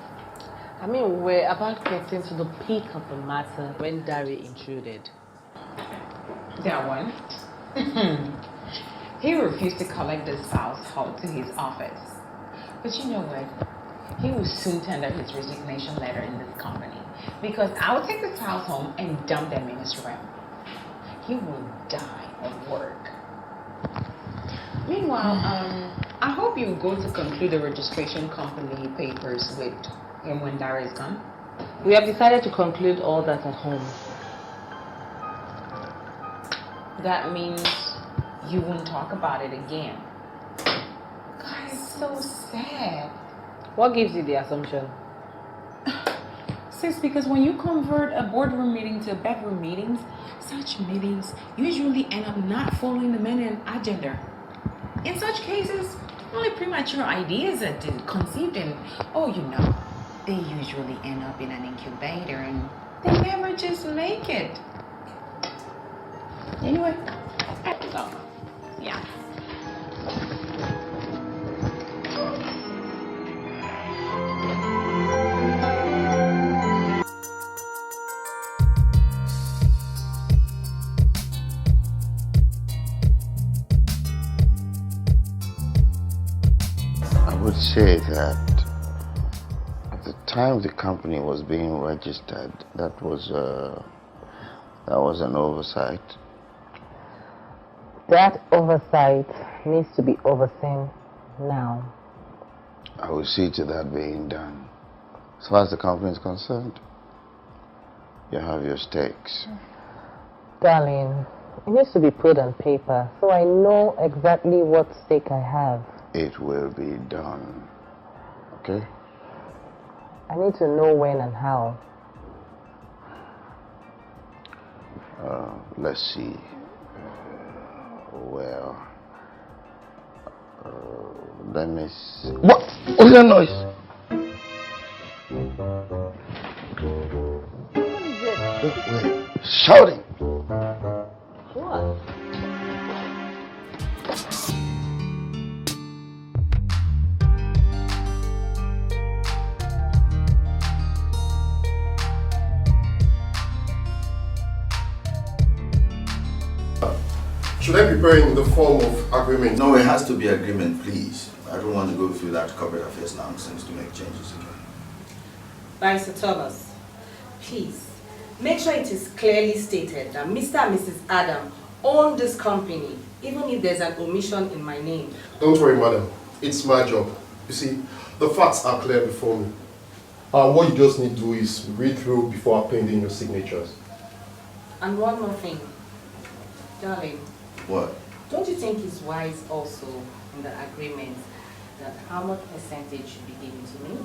I mean, we're about getting to the peak of the matter when Dari intruded. That one? He refused to collect this files home to his office. But you know what? He will soon tender his resignation letter in this company because I will take the files home and dump them in his room. He will die of work. Meanwhile, I hope you go to conclude the registration company papers with him when Dara is gone. We have decided to conclude all that at home. That means you won't talk about it again. God, it's so sad. What gives you the assumption? Sis, because when you convert a boardroom meeting to bedroom meetings, such meetings usually end up not following the main agenda. In such cases, only premature ideas are conceived and, they usually end up in an incubator and they never just make it. Anyway, so, yeah. I would say that at the time the company was being registered, that was an oversight. That oversight needs to be overseen now. I will see to that being done. As far as the company is concerned, you have your stakes. Darling, It needs to be put on paper so I know exactly what stake I have. It will be done. Okay? I need to know when and how. Let's see. Well, let me see. What? What's that noise? Wait. Shouting. What? Should I prepare in the form of agreement? No, it has to be agreement, please. I don't want to go through that corporate affairs nonsense to make changes again. Barrister Thomas, please, make sure it is clearly stated that Mr. and Mrs. Adam own this company, even if there's an omission in my name. Don't worry, madam. It's my job. You see, the facts are clear before me. What you just need to do is read through before appending your signatures. And one more thing, darling. What? Don't you think it's wise also in the agreement that how much percentage should be given to me?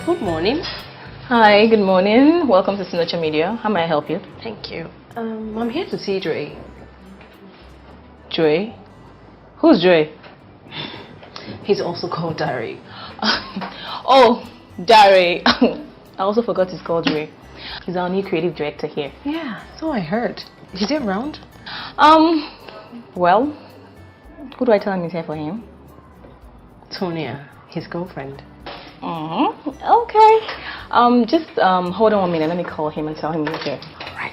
Good morning. Hi, good morning. Welcome to Signature Media. How may I help you? Thank you. I'm here to see Dre. Dre? Who's Dre? He's also called Dari. Oh, Dari. I also forgot he's called Dre. He's our new creative director here. Yeah, so I heard. Is he around? Well, who do I tell him is here for him? Tonia, his girlfriend. Okay. Just hold on 1 minute. Let me call him and tell him you're here. All right.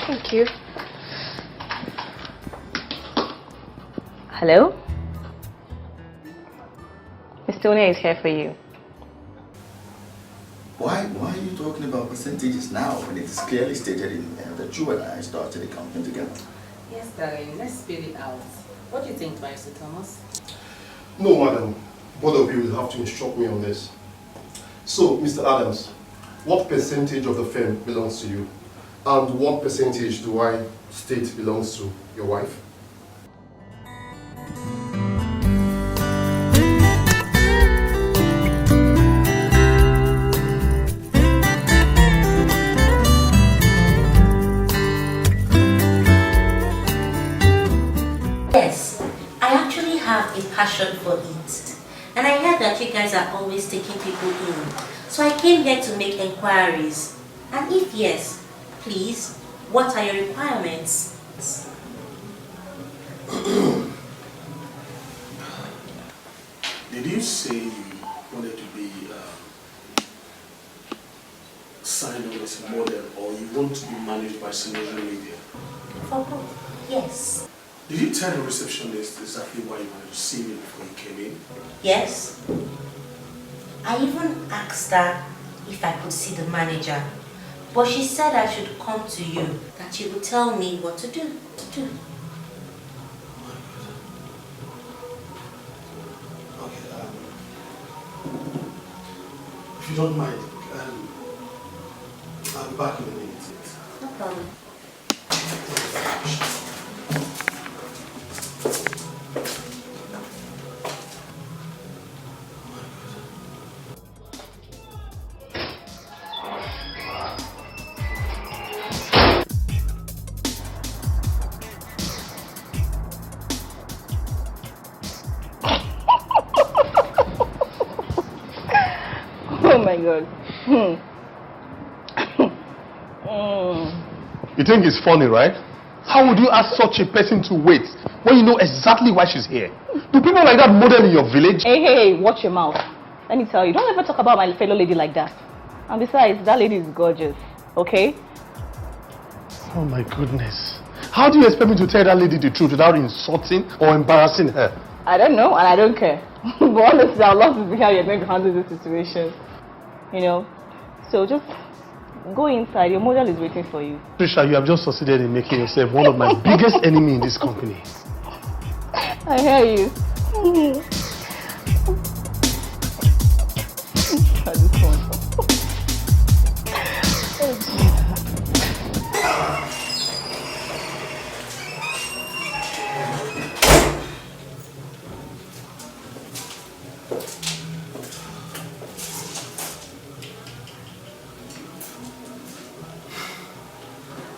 Thank you. Hello? Miss Tonia is here for you. Why are you talking about percentages now when it is clearly stated in there that you and I started a company together? Yes, darling, let's spell it out. What do you think, Barrister Thomas? No, madam. Both of you will have to instruct me on this. So, Mr. Adams, what percentage of the firm belongs to you? And what percentage do I state belongs to your wife? Yes, I actually have a passion for it. And I heard that you guys are always taking people in. So I came here to make inquiries. And if yes, please, what are your requirements? Did you say you wanted to be signed on as a model, or you want to be managed by Signature Media? For both, yes. Did you tell the receptionist exactly why you wanted to see me before you came in? Yes. I even asked her if I could see the manager, but she said I should come to you, that you would tell me what to do. Okay, if you don't mind, I'll be back in a minute. No problem. Oh my God. You think it's funny, right? How would you ask such a person to wait when you know exactly why she's here? Do people like that model in your village? Hey, watch your mouth. Let me tell you, don't ever talk about my fellow lady like that. And besides, that lady is gorgeous, okay? Oh my goodness. How do you expect me to tell that lady the truth without insulting or embarrassing her? I don't know, and I don't care. But honestly, I'd love to see how you're going to handle this situation. You know? So just Go inside. Your model is waiting for you. Trisha, you have just succeeded in making yourself one of my biggest enemies in this company. I hear you.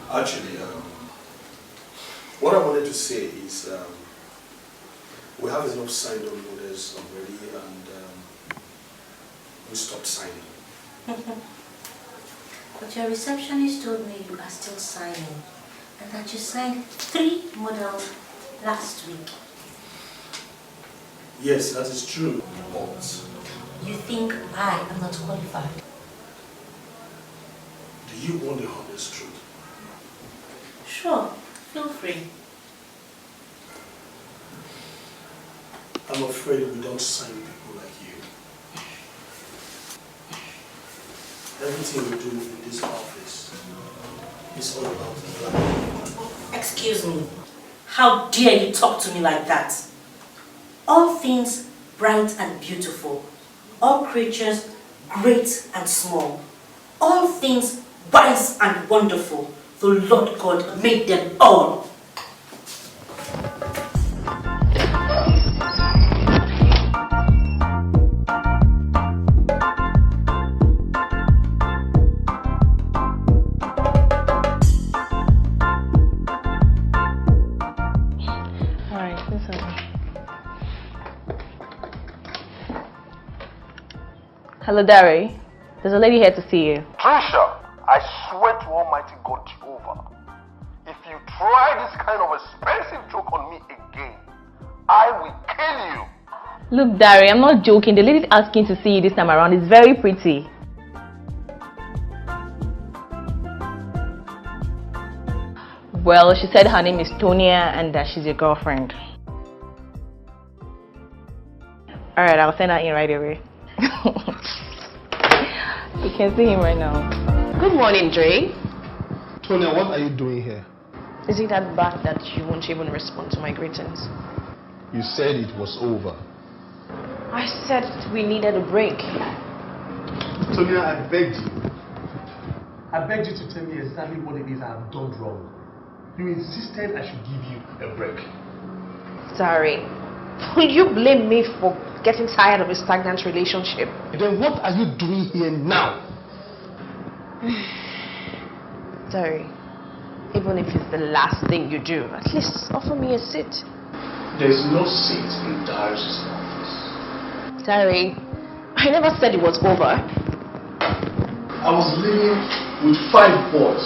Actually, what I wanted to say is we have enough signed on orders already and we stopped signing. But your receptionist told me you are still signing and that you signed 3 models last week. Yes, that is true, but... You think I am not qualified? Do you want the honest truth? Sure, feel free. I'm afraid we don't sign people like you. Everything we do in this office is all about the black. Excuse me. How dare you talk to me like that? All things bright and beautiful. All creatures great and small. All things wise and wonderful. The Lord God made them all. Hello, Dari. There's a lady here to see you. Trisha, I swear to Almighty God Jehovah, if you try this kind of expensive joke on me again, I will kill you. Look, Dari, I'm not joking. The lady's asking to see you this time around. It's very pretty. Well, she said her name is Tonia and that she's your girlfriend. Alright, I'll send her in right away. You can see him right now. Good morning, Dre. Tonya, what are you doing here? Is it that bad that you won't even respond to my greetings? You said it was over. I said we needed a break. Tonya, I begged you. I begged you to tell me exactly what it is I have done wrong. You insisted I should give you a break. Sorry. Will you blame me for getting tired of a stagnant relationship? Then what are you doing here now? Sorry. Even if it's the last thing you do, at least offer me a seat. There's no seat in Darius' office. Sorry. I never said it was over. I was living with 5 boys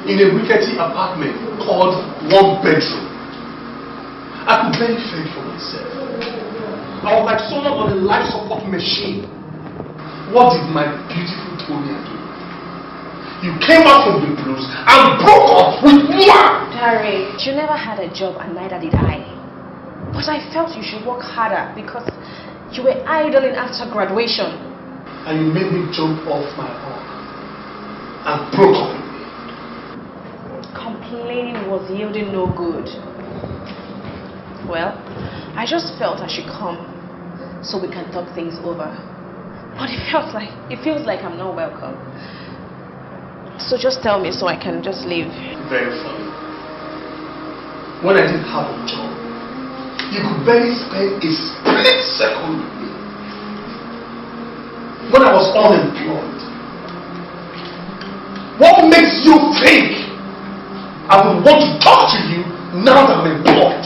in a rickety apartment called 1 bedroom. I could barely fend for myself. I was like someone on a life support machine. What did my beautiful Tonya do? You came out from the blues and broke up with moi! Dari, you never had a job and neither did I. But I felt you should work harder because you were idling after graduation. And you made me jump off my hog and broke up with me. Complaining was yielding no good. Well, I just felt I should come so we can talk things over. But it feels like I'm not welcome. So just tell me so I can just leave. Very funny. When I didn't have a job, you could barely spend a split second with me. When I was unemployed, what makes you think I would want to talk to you now that I'm employed?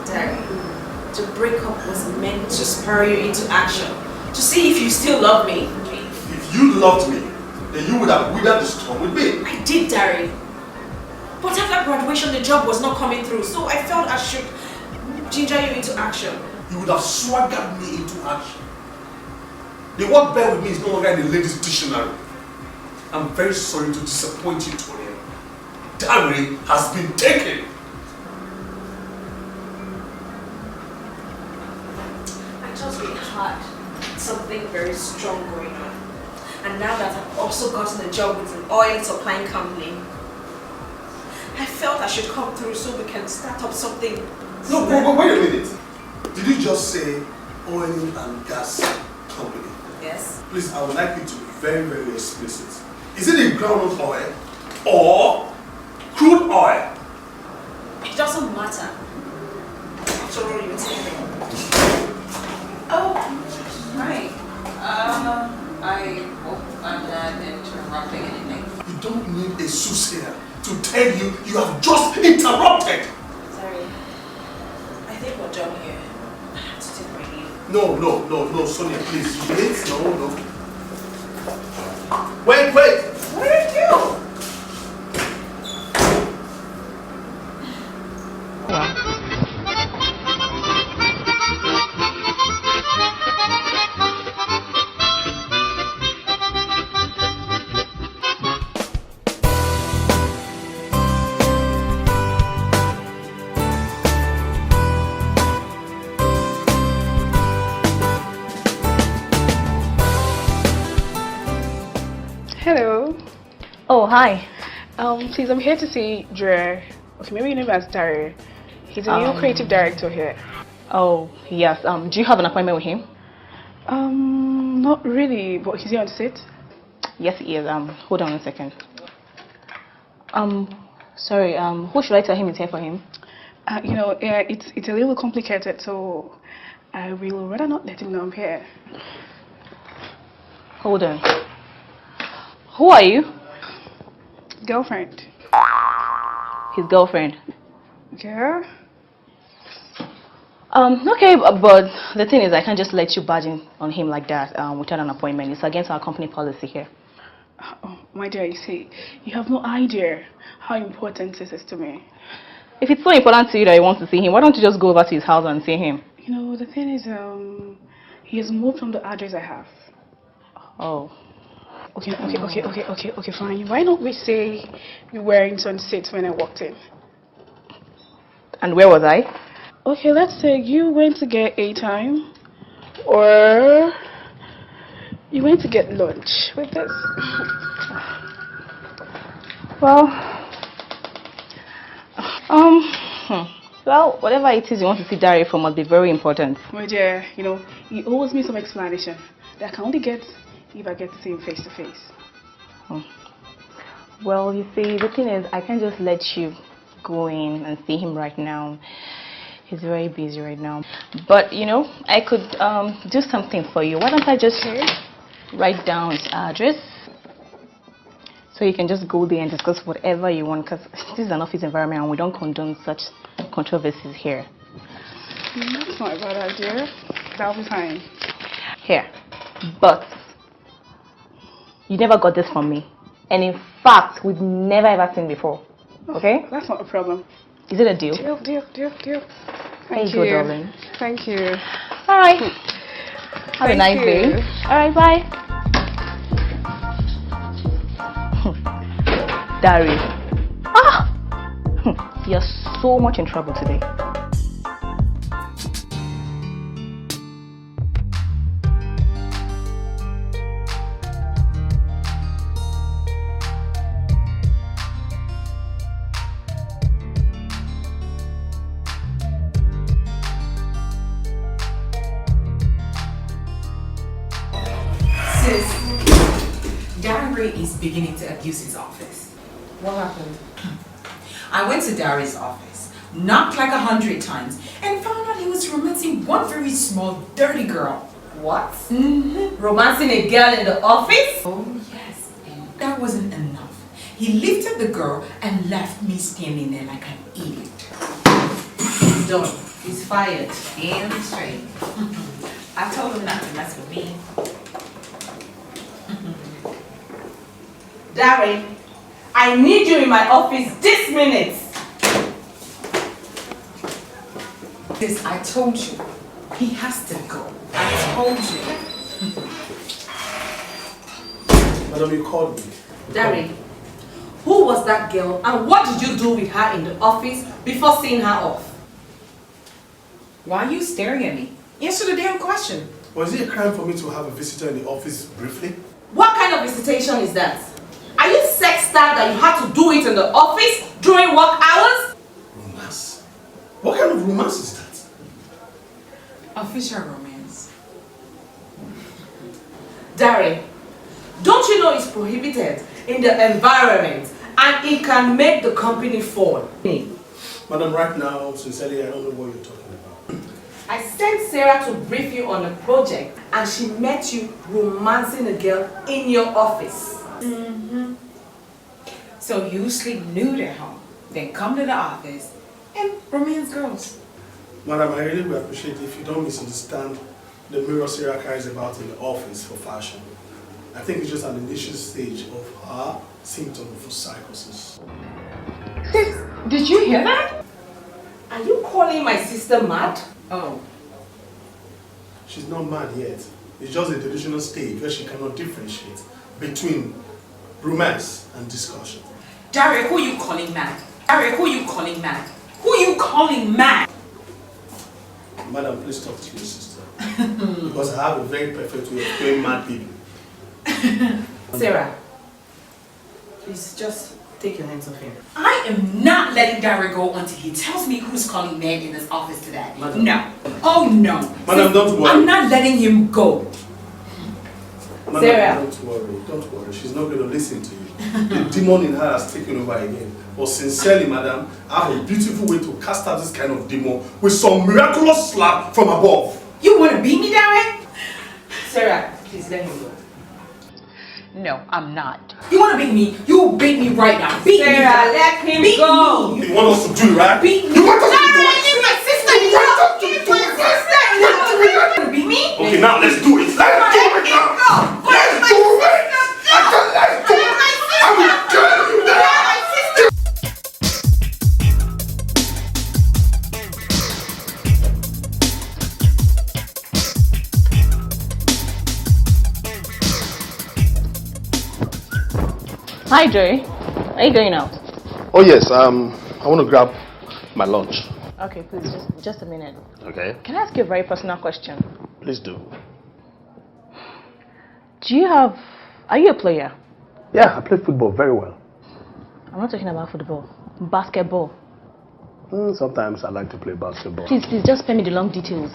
Dari, the breakup was meant to spur you into action, to see if you still love me. If you loved me, then you would have withered the storm with me. I did, Dari. But after graduation, the job was not coming through, so I felt I should ginger you into action. You would have swaggered me into action. The word bear with me is no longer in the ladies' dictionary. I'm very sorry to disappoint you, Tonya. Dari has been taken. I just really had something very strong going on. And now that I've also gotten a job with an oil supplying company, I felt I should come through so we can start up something. No, wait a minute. Did you just say oil and gas company? Yes. Please, I would like you to be very, very explicit. Is it a groundnut oil or crude oil? It doesn't matter. After all, you're saying. Oh, right. I hope I'm not interrupting anything. You don't need a soothsayer to tell you you have just interrupted. Sorry. I think we're done here. I have to take my leave. No, Sonia, please. Wait, no. Wait. What did you do? Hello. Oh, hi. Please, I'm here to see Dre. Okay, maybe your name is Dari. He's a new creative director here. Oh, yes. Do you have an appointment with him? Not really, but he's here on set. Yes, he is. Hold on a second. Sorry, who should I tell him is here for him? It's a little complicated, so I will rather not let him know I'm here. Hold on. Who are you? Girlfriend. His girlfriend. Yeah. Okay, but the thing is, I can't just let you barge in on him like that without an appointment. It's against our company policy here. Oh, my dear, you see, you have no idea how important this is to me. If it's so important to you that you want to see him, why don't you just go over to his house and see him? The thing is, he has moved from the address I have. Oh. Okay, fine. Why not we say we were in Sunset when I walked in? And where was I? Okay, let's say you went to get A-time, or you went to get lunch with this. Well, whatever it is you want to see Dari for must be very important. My dear, he owes me some explanation that I can only get if I get to see him face to face. Well, you see, the thing is, I can't just let you go in and see him right now. He's very busy right now. But, I could do something for you. Why don't I just write down his address? So you can just go there and discuss whatever you want, because this is an office environment and we don't condone such controversies here. That's not a bad idea. That'll be fine. Here. But you never got this from me. And in fact, we've never ever seen before. Okay? That's not a problem. Is it a deal? Deal. Thank you, darling. Thank you. All right. Have a nice day. All right, bye. Dari. You're so much in trouble today. Is beginning to abuse his office. What happened? I went to Dari's office, knocked like 100 times, and found out he was romancing one very small, dirty girl. What? Romancing a girl in the office? Oh, yes. And that wasn't enough. He lifted the girl and left me standing there like an idiot. He's done. He's fired. Damn straight. I told him not to mess with me. Dari, I need you in my office this minute. This, I told you. He has to go. I told you. Madam, you called me. Dari, who was that girl and what did you do with her in the office before seeing her off? Why are you staring at me? Answer the damn question. Was it a crime for me to have a visitor in the office briefly? What kind of visitation is that? Are you sex starved that you have to do it in the office during work hours? Romance? What kind of romance is that? Official romance. Darren, don't you know it's prohibited in the environment and it can make the company fall? Madam, right now, sincerely, I don't know what you're talking about. I sent Sarah to brief you on a project and she met you romancing a girl in your office. So you sleep nude at home, then come to the office and romance girls. Madam, I really would appreciate if you don't misunderstand the mirror Sarah carries about in the office for fashion. I think it's just an initial stage of her symptom of psychosis. Sis, did you hear that? Are you calling my sister mad? Oh. She's not mad yet. It's just a delusional stage where she cannot differentiate between romance and discussion. Derek, who you calling mad? Derek, who you calling mad? Who you calling mad? Madam, please talk to your sister. Because I have a very perfect way of doing mad people. Sarah, please just take your hands off him. I am not letting Derek go until he tells me who's calling mad in his office today. Madam. No. Oh no. Madam, don't worry. I'm not letting him go. Madam, Sarah. don't worry. She's not going to listen to you. The demon in her has taken over again. But sincerely, madam, I have a beautiful way to cast out this kind of demon with some miraculous slap from above. You want to beat me, Derek? Sarah, please let him go. No, I'm not. You want to beat me? You beat me right now. Beat me. Sarah, let him Beat go. me. You want us to do it, right? Beat me. You want us to do it? Leave my sister. You want us to do it? You want to beat me? Okay, now let's do it. Let's do it now. Let's do it. I said let's do it. I will tell you that. Hi, Joey. Are you going out? Oh yes, I want to grab my lunch. Okay, please, just a minute. Okay. Can I ask you a very personal question? Please do. Are you a player? Yeah, I play football very well. I'm not talking about football. Basketball. Sometimes I like to play basketball. Please, just spare me the long details.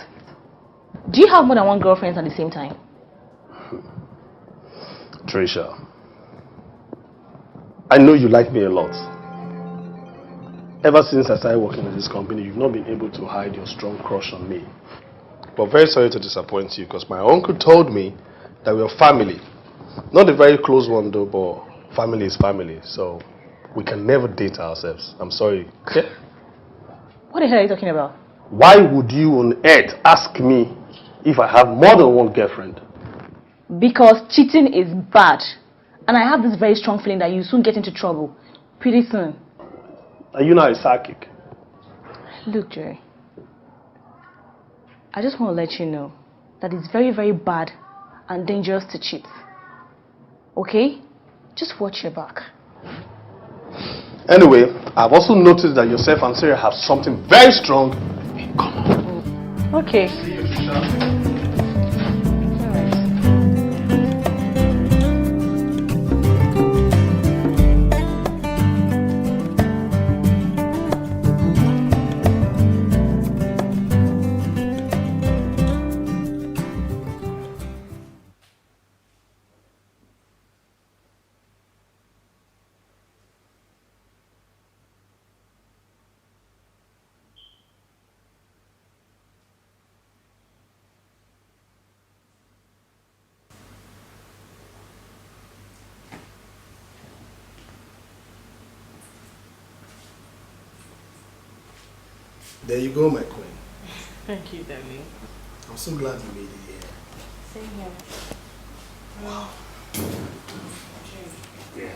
Do you have more than one girlfriend at the same time? Tricia, I know you like me a lot. Ever since I started working in this company, you've not been able to hide your strong crush on me. But very sorry to disappoint you, because my uncle told me that we're family. Not a very close one though, but family is family. So we can never date ourselves. I'm sorry. Okay? What the hell are you talking about? Why would you on earth ask me if I have more than one girlfriend? Because cheating is bad. And I have this very strong feeling that you soon get into trouble. Pretty soon. Are you not a psychic? Look, Jerry. I just want to let you know that it's very, very bad and dangerous to cheat. Okay? Just watch your back. Anyway, I've also noticed that yourself and Sarah have something very strong in common. Okay. See you, Trisha. There you go, my queen. Thank you, darling. I'm so glad you made it here. Same here. Wow. Yeah.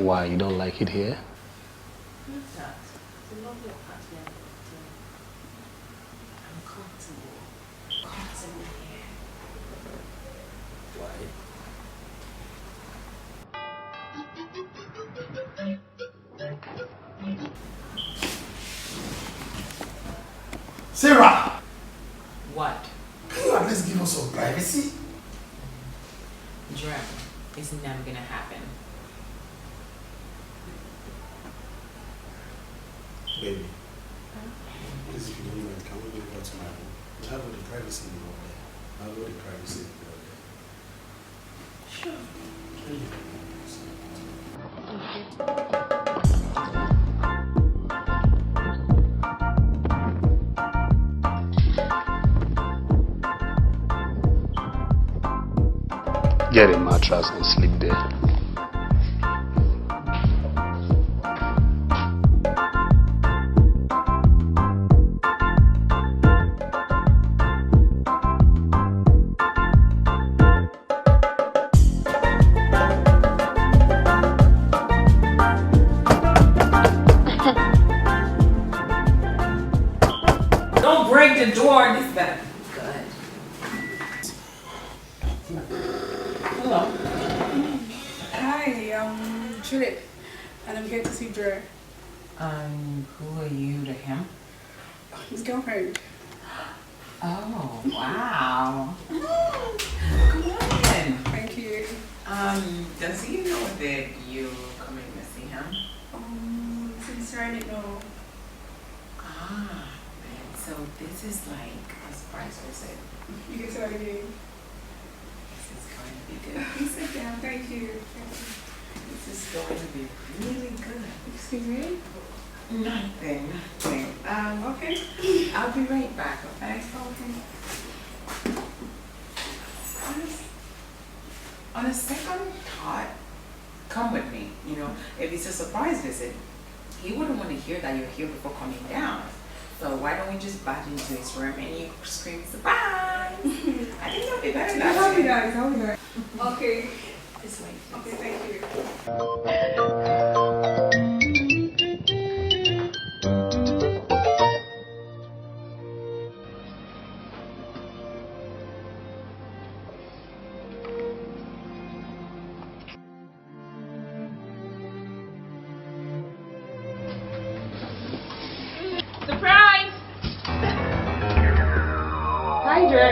Why, you don't like it here? Look at that. It's a lovely apartment. I'm comfortable. Comfortable here. Why? Sarah! What? Can you at least give us some privacy? It's never gonna happen. Baby, please, if you don't mind, can we go to my room? We have all the privacy in the world there. I have all the privacy in the world there. Sure. Get a mattress and sleep there. Don't break the door. This bad. Good. Hello. Hi, Juliet, and I'm here to see Dre. Who are you to him? His girlfriend. Oh, wow. Come on. Thank you. Does he know that you're coming to see him? Since I didn't know. Ah, man. So this is like a surprise visit. You can tell again. This is going to be good. You sit down. Thank you. This is going to be really good. Excuse me? Nothing. Okay. I'll be right back, okay? Okay. On a second thought, come with me. You know, if it's a surprise visit, he wouldn't want to hear that you're here before coming down. So why don't we just barge into his room and you scream surprise? I think that'll be better. I'll be nice. I'll be nice. Okay. This way. Okay, thank you. Surprise! Hi, Dre.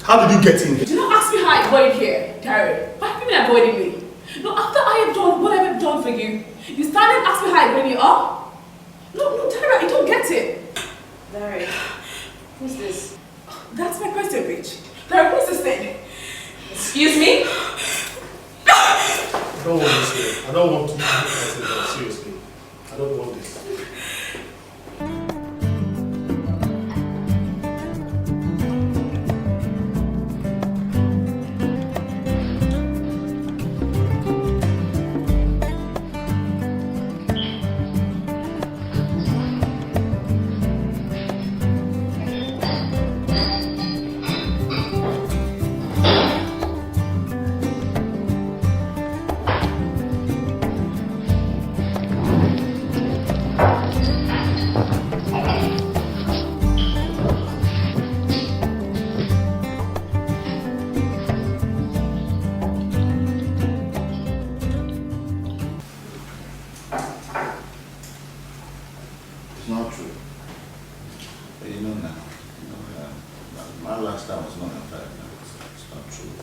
How did you get in here? Do not ask me how I got in here, Terry. Why have you been avoiding me? No, after I have done what I have done for you, you started asking me how I bring you up? No, Terry, I don't get it. Larry, who's this? That's my question, bitch. Terry, who's this thing? Excuse me? I don't want this here. I don't want to do this seriously. I don't want this. It's not true. You know now. My last time was not in fact. It's not true.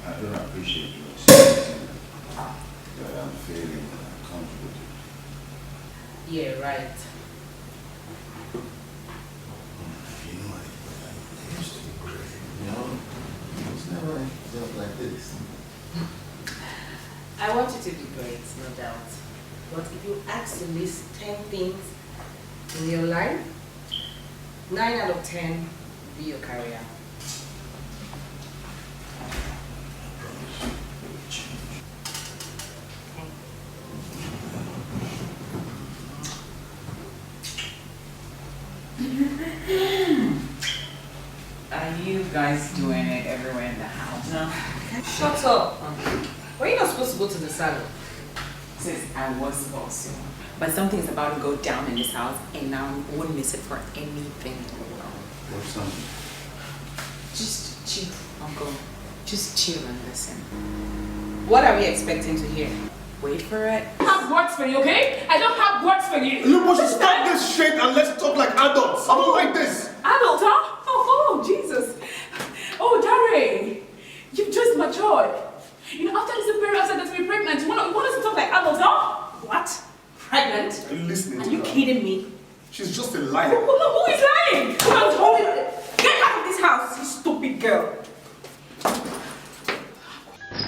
I don't appreciate you saying that I'm failing uncomfortable. Yeah, right. You know, I used to be crazy. You know, it's never just like this. I want you to be great, no doubt. But if you ask to list 10 things in your life, 9 out of 10 will be your career. Are you guys doing it everywhere in the house? No. Shut up. Were you not supposed to go to the salon? Sis, I was supposed to. But something's about to go down in this house and I wouldn't miss it for anything in the world. What's something? Just chill, Uncle. Just chill and listen. What are we expecting to hear? Wait for it. I don't have words for you, okay? I don't have words for you. You must stop this shit and let's talk like adults. I don't like this. Adult, huh? Oh, Jesus. Oh, Dari, you've just matured. You know, after this very upset that we're pregnant, you want us to talk like adults, huh? What? Pregnant? Are you listening Are to you her? kidding me? She's just a liar. Who is lying? Come on, hold it. Get out of this house, you stupid girl.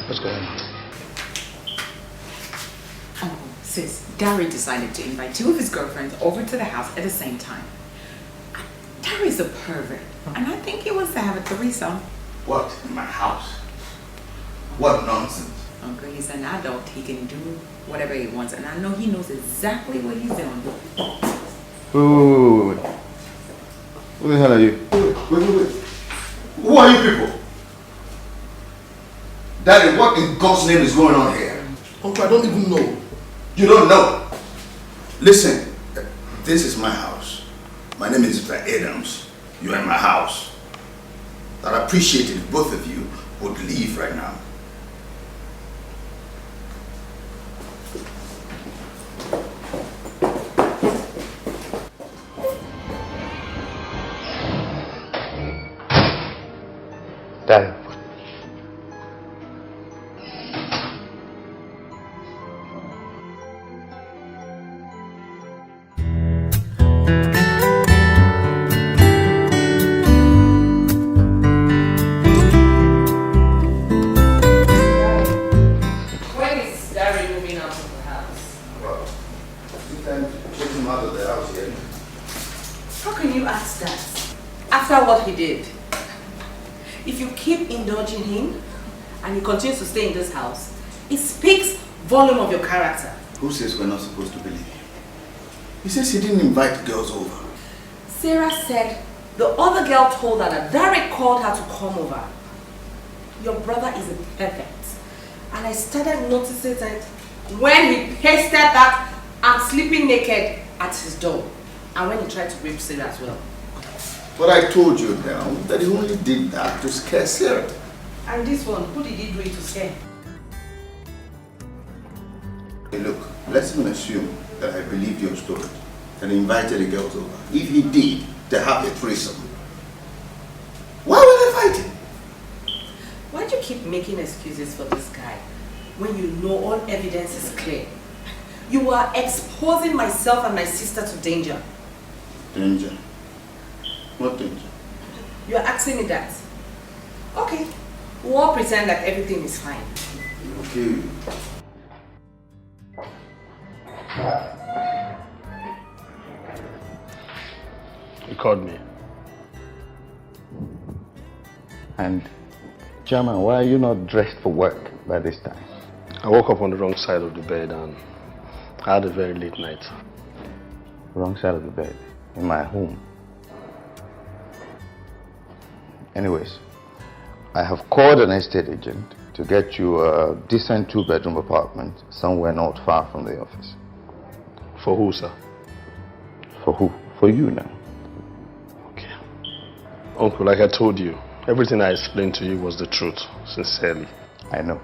What's going on? Oh, sis, Dari decided to invite two of his girlfriends over to the house at the same time. Dari's a pervert, and I think he wants to have a threesome. What? In my house? What nonsense. Uncle, he's an adult. He can do whatever he wants, and I know he knows exactly what he's doing. Wait. Who the hell are you? Wait. Who are you people? Daddy, what in God's name is going on here? Uncle, I don't even know. You don't know? Listen, this is my house. My name is Mr. Adams. You're in my house. I'd appreciate it if both of you would leave right now. Daddy. When is Dari moving out of the house? Well, you can get him out of the house here. How can you ask that? After what he did. If you keep indulging him and he continues to stay in this house, it speaks volume of your character. Who says we're not supposed to believe him? He says he didn't invite girls over. Sarah said the other girl told her that Derek called her to come over. Your brother is a pervert. And I started noticing that when he pasted that I'm sleeping naked at his door. And when he tried to rape Sarah as well. But I told you now that he only did that to scare Sarah. And this one, who did he do it to scare? Hey, look, let's even assume that I believed your story, that he invited the girls over. If he did, to have a threesome, why would I fight him? Why do you keep making excuses for this guy when you know all evidence is clear? You are exposing myself and my sister to danger. Danger? What danger? You are asking me that. Okay, we'll all pretend like everything is fine. Okay. He called me. And, Chairman, why are you not dressed for work by this time? I woke up on the wrong side of the bed and I had a very late night. Wrong side of the bed, in my home. Anyways, I have called an estate agent to get you a decent 2-bedroom apartment somewhere not far from the office. For who, sir? For who? For you now. Okay. Uncle, like I told you, everything I explained to you was the truth, sincerely. I know.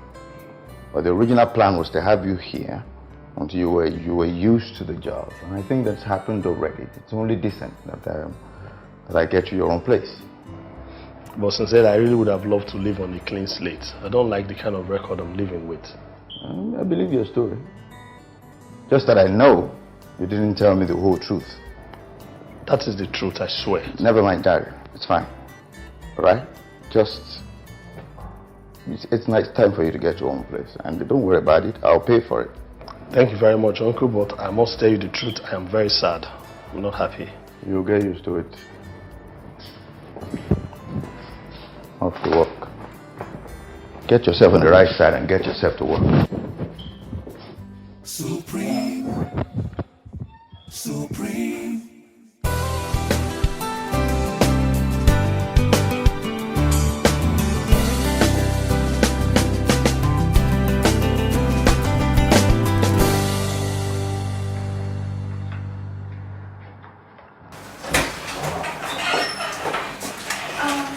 But the original plan was to have you here until you were used to the job. And I think that's happened already. It's only decent that I get you your own place. But sincerely, I really would have loved to live on a clean slate. I don't like the kind of record I'm living with. I believe your story. Just that I know you didn't tell me the whole truth. That is the truth, I swear. Never mind, Daddy. It's fine. Alright? It's nice time for you to get your own place. And don't worry about it. I'll pay for it. Thank you very much, Uncle, but I must tell you the truth. I am very sad. I'm not happy. You'll get used to it. Off to work. Get yourself on the right side and get yourself to work. Supreme. Supreme.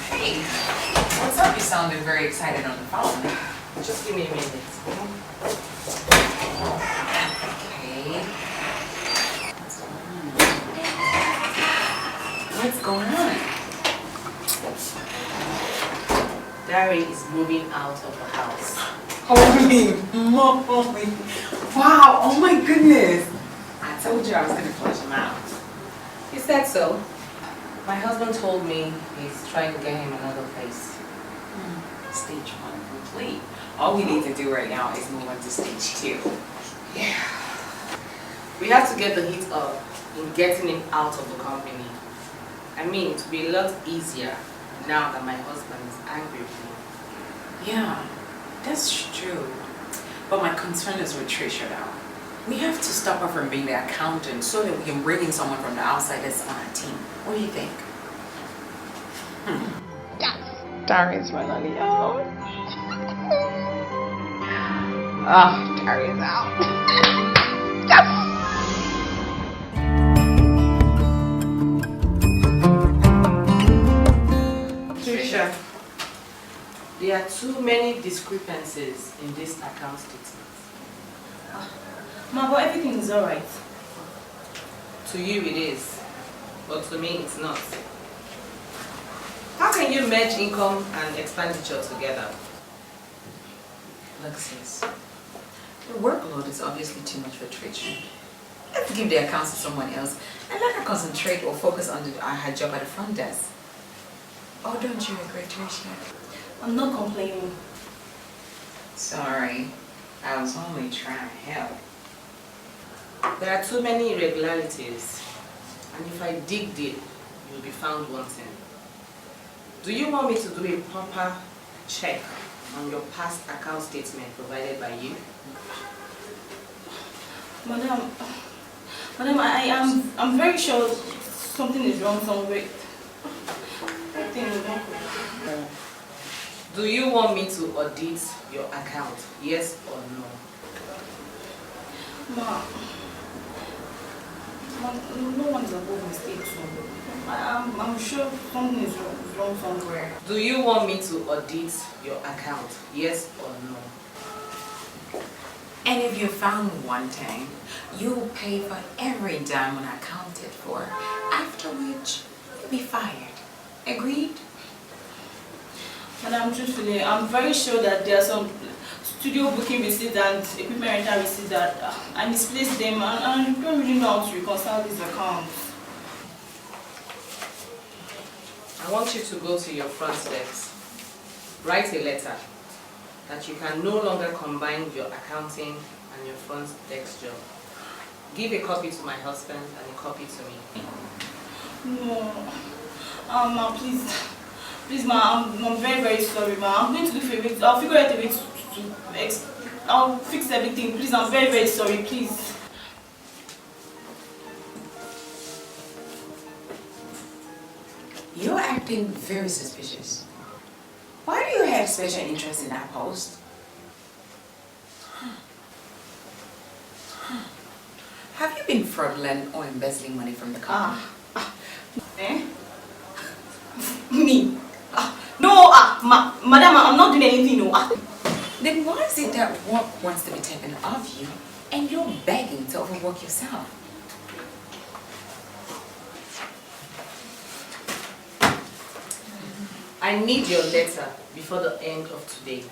Hey, what's up? You sounded very excited on the phone. Just give me a minute. Dare is moving out of the house. Holy moly. Wow, oh my goodness. I told you I was going to flush him out. He said so. My husband told me he's trying to get him another place. Stage 1 complete. All we need to do right now is move on to stage 2. Yeah. We have to get the heat up in getting him out of the company. I mean, it will be a lot easier now that my husband is angry with me. Yeah, that's true. But my concern is with Trisha now. We have to stop her from being the accountant so that we can bring in someone from the outside that's on our team. What do you think? Yes, Darius finally out. Oh, Darius out. Yes! Trisha, there are too many discrepancies in this account statement. Ma, but everything is alright. To you it is, but to me it's not. How can you merge income and expenditure together? Look, sis, the workload is obviously too much for Trisha. Let's give the accounts to someone else and let her concentrate or focus on her job at the front desk. Oh, don't you agree, Trisha? I'm not complaining. Sorry, I was only trying to help. There are too many irregularities, and if I dig deep, you'll be found wanting. Do you want me to do a proper check on your past account statement provided by you? Madam, I'm very sure something is wrong somewhere. Everything is wrong. Do you want me to audit your account? Yes or no? No one's above mistakes. I'm sure something is wrong somewhere. Do you want me to audit your account? Yes or no? And if you're found wanting, you'll pay for every dime unaccounted for, after which you'll be fired. Agreed? Madam, truthfully, I'm very sure that there are some studio booking receipts and equipment rental receipts that I misplaced them, and I don't really know how to reconcile these accounts. I want you to go to your front desk, write a letter that you can no longer combine your accounting and your front desk job. Give a copy to my husband and a copy to me. No. Ma, please, ma, I'm very, very sorry, ma. I'm going to do for it. I'll figure out a way I'll fix everything. Please, I'm very, very sorry, please. You're acting very suspicious. Why do you have special interest in that post? Have you been fraudulent or embezzling money from the company? Me? No, madam, I'm not doing anything, no. Then why is it that work wants to be taken off you and you're begging to overwork yourself? I need your letter before the end of today.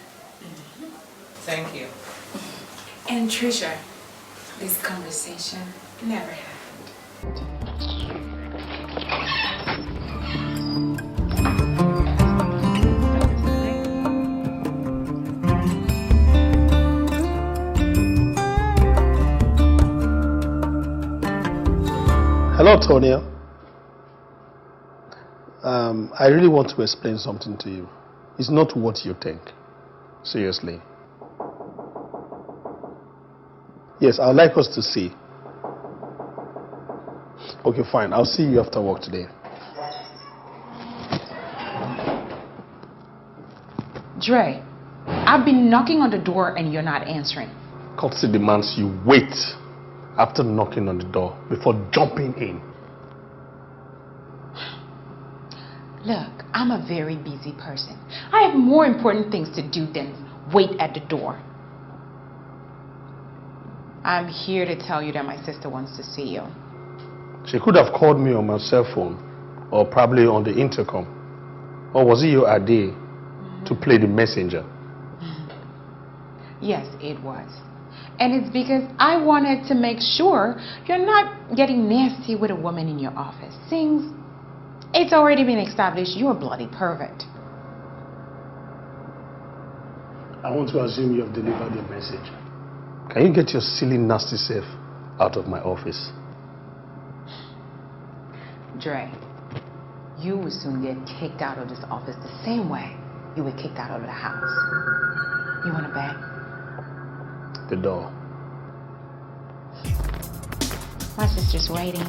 Thank you. And Trisha, this conversation never happened. Hello, Tonya. I really want to explain something to you. It's not what you think. Seriously. Yes, I'd like us to see. Okay, fine. I'll see you after work today. Dre, I've been knocking on the door and you're not answering. Courtesy demands you wait after knocking on the door before jumping in. Look, I'm a very busy person. I have more important things to do than wait at the door. I'm here to tell you that my sister wants to see you. She could have called me on my cell phone or probably on the intercom. Or was it your idea? to play the messenger. Yes, it was. And it's because I wanted to make sure you're not getting nasty with a woman in your office. Since it's already been established you're a bloody pervert. I want to assume you have delivered your message. Can you get your silly, nasty self out of my office? Dre, you will soon get kicked out of this office the same way you were kicked out of the house. You want to bet? The door. My sister's waiting.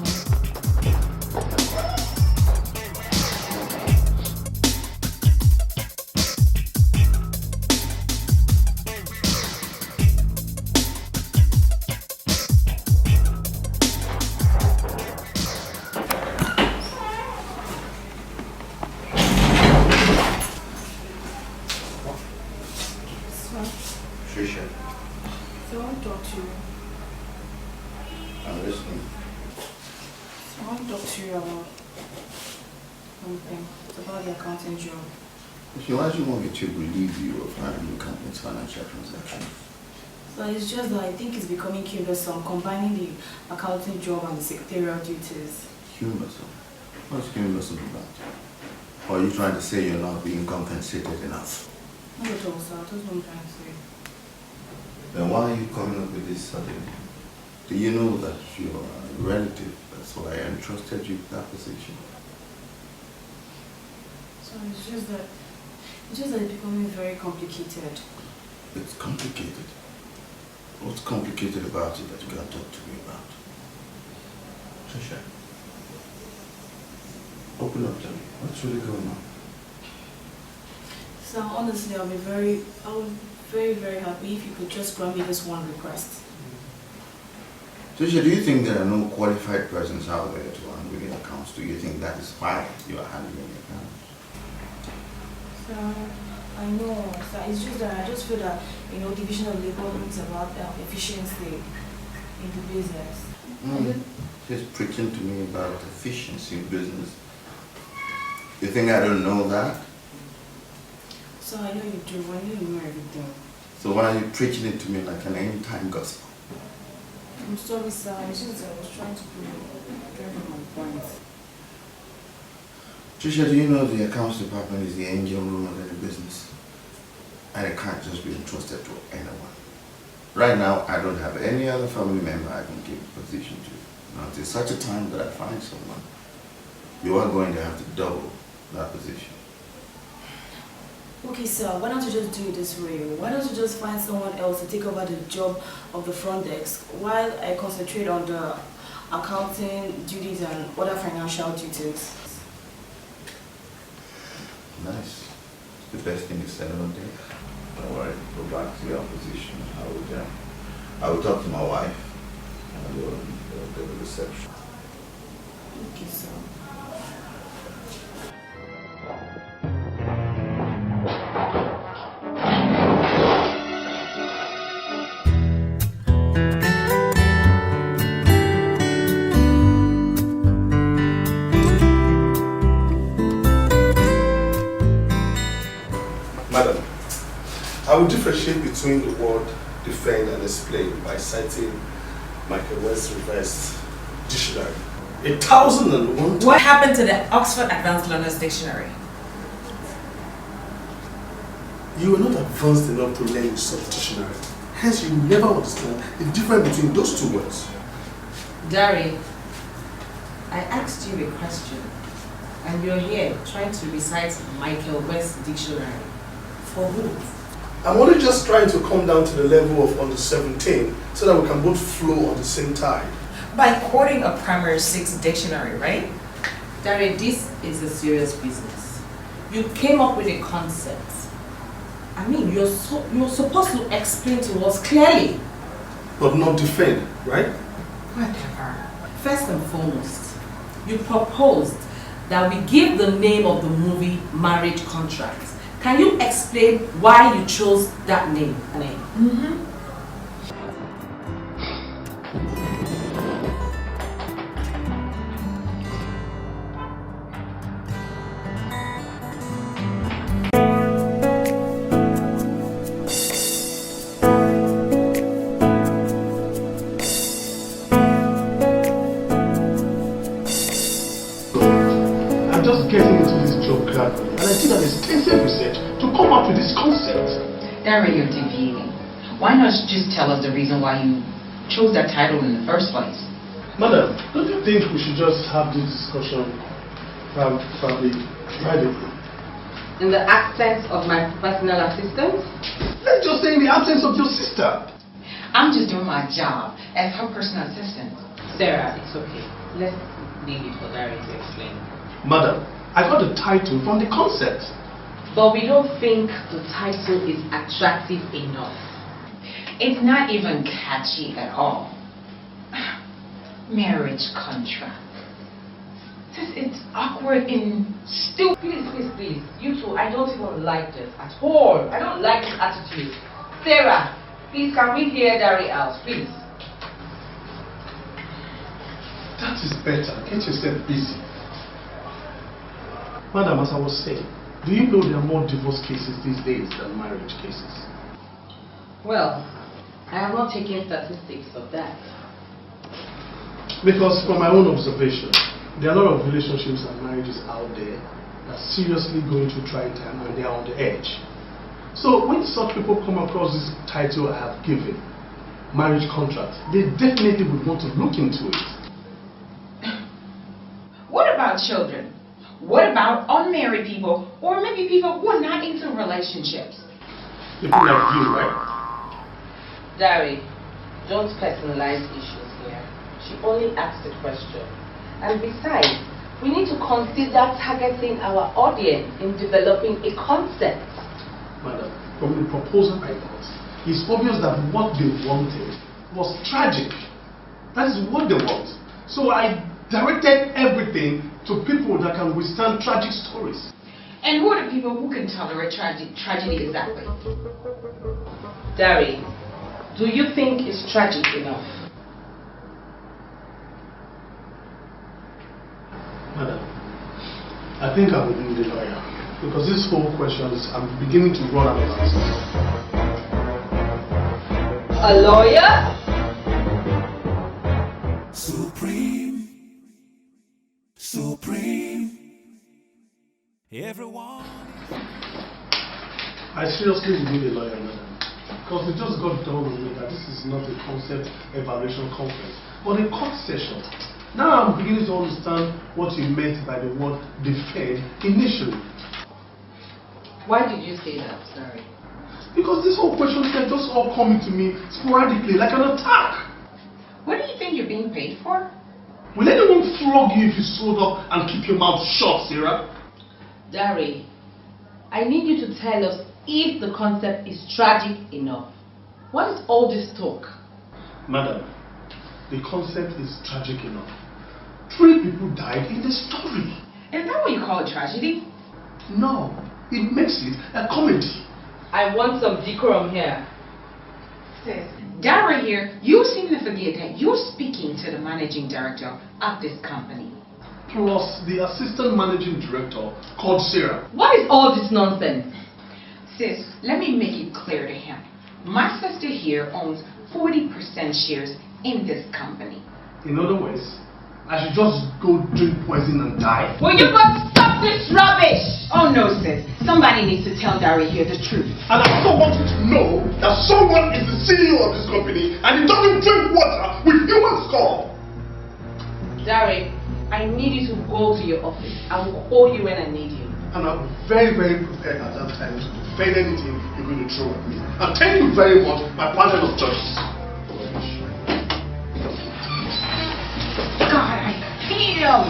Trisha, So I want to talk to you. I'm listening. So I want to talk to you about something. It's about the accounting job. So why do you want me to relieve you of handling the company's financial transactions? So it's just that I think it's becoming cumbersome combining the accounting job and the secretarial duties. Cumbersome? What's cumbersome about? Or are you trying to say you're not being compensated enough? Not at all, sir. That's what I'm trying to say. Then why are you coming up with this suddenly? Do you know that you're a relative? That's why I entrusted you with that position. So it's just that it's becoming very complicated. It's complicated. What's complicated about it that you can't talk to me about? Trisha, open up to me. What's really going on? So honestly, I'll be very happy if you could just grant me this one request. Trisha, do you think there are no qualified persons out there to handle the accounts? Do you think that is why you are handling the accounts? So I know, so it's just that I just feel that, division of labor brings about efficiency in the business. She's preaching to me about efficiency in business. You think I don't know that? So I know you do, I know you know everything. So why are you preaching it to me like an end-time gospel? I'm sorry, sir. It's just that I was trying to drive my point. Trisha, do you know the accounts department is the engine room of any business? And it can't just be entrusted to anyone. Right now, I don't have any other family member I can give a position to. Now, until such a time that I find someone, you are going to have to double that position. Okay, sir, why don't you just do it this way? Why don't you just find someone else to take over the job of the front desk while I concentrate on the accounting duties and other financial duties? Nice. It's the best thing you said all day. Don't worry, go back to your position. I will talk to my wife and we'll do the reception. Okay, sir. Madam, I will differentiate between the word defend and explain by citing Michael West's reverse dictionary. 1001. What happened to the Oxford Advanced Learners Dictionary? You are not advanced enough to learn such dictionary. Hence, you will never understand the difference between those two words. Dari, I asked you a question, and you're here trying to recite Michael West's dictionary. For who? I'm only just trying to come down to the level of under 17 so that we can both flow on the same tide. By quoting a primary 6 dictionary, right? Dari, this is a serious business. You came up with a concept. I mean, you're supposed to explain to us clearly. But not defend, right? Whatever. First and foremost, you proposed that we give the name of the movie Marriage Contract. Can you explain why you chose that name? gradually and I did an extensive research to come up with this concept. Darren, you're deviating. Why not just tell us the reason why you chose that title in the first place? Madam, don't you think we should just have this discussion probably privately? In the absence of my personal assistant? Let's just say in the absence of your sister. I'm just doing my job as her personal assistant. Sarah, it's okay. Let's leave it for Larry to explain. Madam, I got the title from the concept. But we don't think the title is attractive enough. It's not even catchy at all. Marriage contract. It's awkward and stupid. Please. You two, I don't even like this at all. I don't like this attitude. Sarah, please can we hear Larry out, please? That is better. Get yourself busy. Madam, as I was saying, do you know there are more divorce cases these days than marriage cases? Well, I have not taken statistics of that. Because from my own observation, there are a lot of relationships and marriages out there that are seriously going through trying time and they are on the edge. So when such people come across this title I have given, marriage contract, they definitely would want to look into it. What about children? What about unmarried people or maybe people who are not into relationships? People like you, right? Dari, don't personalize issues here. She only asked a question. And besides, we need to consider targeting our audience in developing a concept. Madam, from the proposal I got, it's obvious that what they wanted was tragic. That is what they want. So I directed everything to people that can withstand tragic stories. And who are the people who can tolerate tragedy exactly? Dari, do you think it's tragic enough? Madam, I think I would need a lawyer because this whole question is, I'm beginning to run out of answers. A lawyer? Supreme. Everyone. I seriously would need a lawyer, madam, because it just got done with me that this is not a concept evaluation conference, but a court session. Now I'm beginning to understand what you meant by the word defend initially. Why did you say that? Sorry. Because this whole question is just all coming to me sporadically, like an attack. What do you think you're being paid for? Will anyone flog you if you sold up and keep your mouth shut, Sarah? Dari, I need you to tell us if the concept is tragic enough. What is all this talk? Madam, the concept is tragic enough. 3 people died in the story. Is that what you call a tragedy? No, it makes it a comedy. I want some decorum here. Sis, Dara here, you seem to forget that you're speaking to the managing director of this company. Plus the assistant managing director called Sarah. What is all this nonsense? Sis, let me make it clear to him. My sister here owns 40% shares in this company. In other words, I should just go drink poison and die? Will you but stop this rubbish? Oh no, sis. Somebody needs to tell Dari here the truth. And I also want you to know that someone is the CEO of this company and he doesn't drink water with human skull. Dari, I need you to go to your office. I will call you when I need you. And I'm very, very prepared at that time to defend anything you're going to throw at me. And thank you very much, my partner of choice. God, I hate him.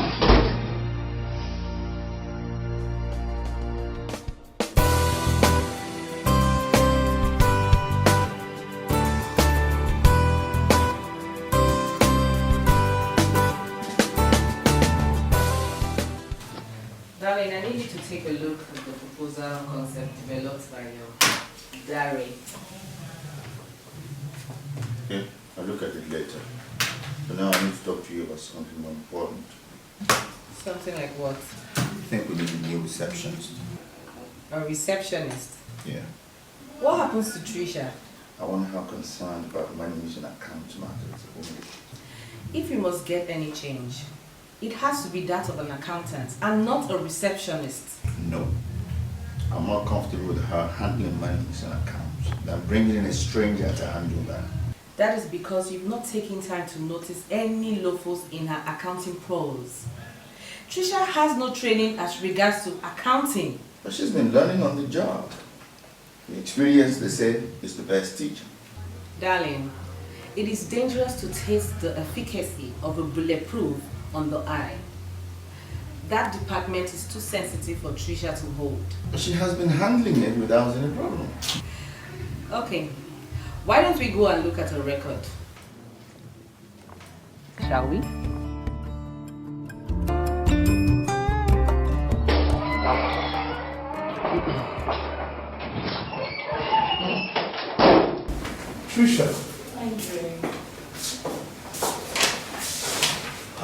Darling, I need you to take a look at the proposal concept developed by your Dari. Okay, I'll look at it later. But now I need to talk to you about something more important. Something like what? I think we need a new receptionist. A receptionist? Yeah. What happens to Trisha? I wonder how concerned about money using account matters only. If we must get any change, It has to be that of an accountant and not a receptionist. No. I'm more comfortable with her handling monies and accounts than bringing in a stranger to handle that. That is because you've not taken time to notice any loopholes in her accounting pros. Trisha has no training as regards to accounting. But she's been learning on the job. The experience, they say, is the best teacher. Darling, it is dangerous to taste the efficacy of a bulletproof on the eye. That department is too sensitive for Trisha to hold. But she has been handling it without any problem. Okay, why don't we go and look at her record? Shall we? Trisha, Andre.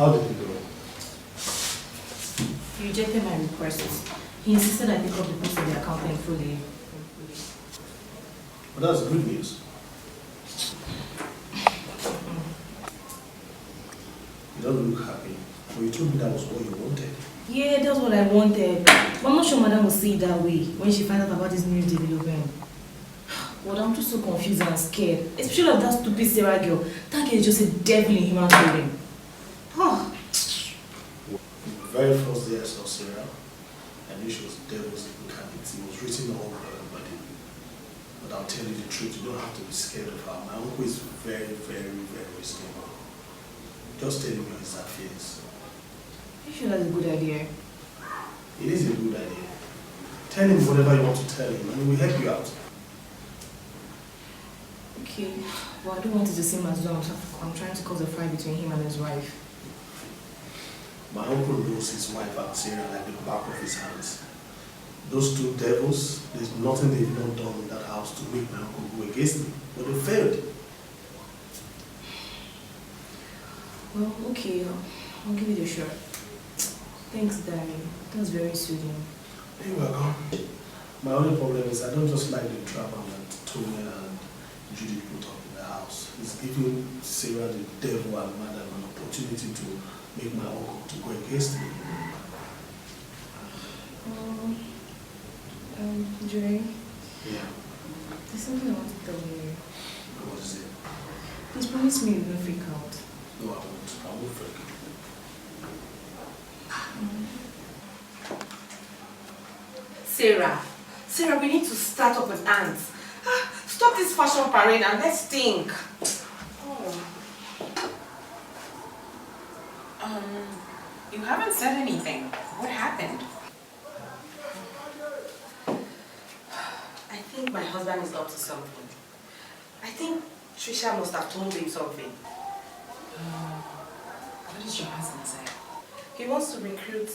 how did it go? He rejected my request. He insisted I pick up the post of the accountant fully. But that's good news. You don't look happy. But you told me that was what you wanted. Yeah, that's what I wanted. But I'm not sure Madam will see it that way when she finds out about this new development. But I'm just so confused and scared. Especially of that stupid Sarah girl. That girl is just a devil in human clothing. Oh. The very first day I saw Sarah, I knew she was devil's incarnate. It was written all over her body. But I'll tell you the truth, you don't have to be scared of her. My uncle is very, very, very stable. Just tell him your exact feelings. You sure that's a good idea? It is a good idea. Tell him whatever you want to tell him, and he will help you out. Okay, well, I don't want it to seem as though I'm trying to cause a fight between him and his wife. My uncle knows his wife and Sarah like the back of his hands. Those two devils, there's nothing they've not done in that house to make my uncle go against me, but they failed. Well, okay, I'll give you the shot. Thanks, darling. That was very soothing. You're welcome. My only problem is I don't just like the drama that Tony and Judy put up in the house. It's giving Sarah the devil and madam an opportunity to make my uncle to go against me. Dre? Yeah. There's something I want to tell you. What is it? Please promise me you won't freak out. No, I won't. I won't freak. Sarah, we need to start up with ants. Stop this fashion parade and let's think. You haven't said anything. What happened? I think my husband is up to something. I think Trisha must have told him something. What does your husband say? He wants to recruit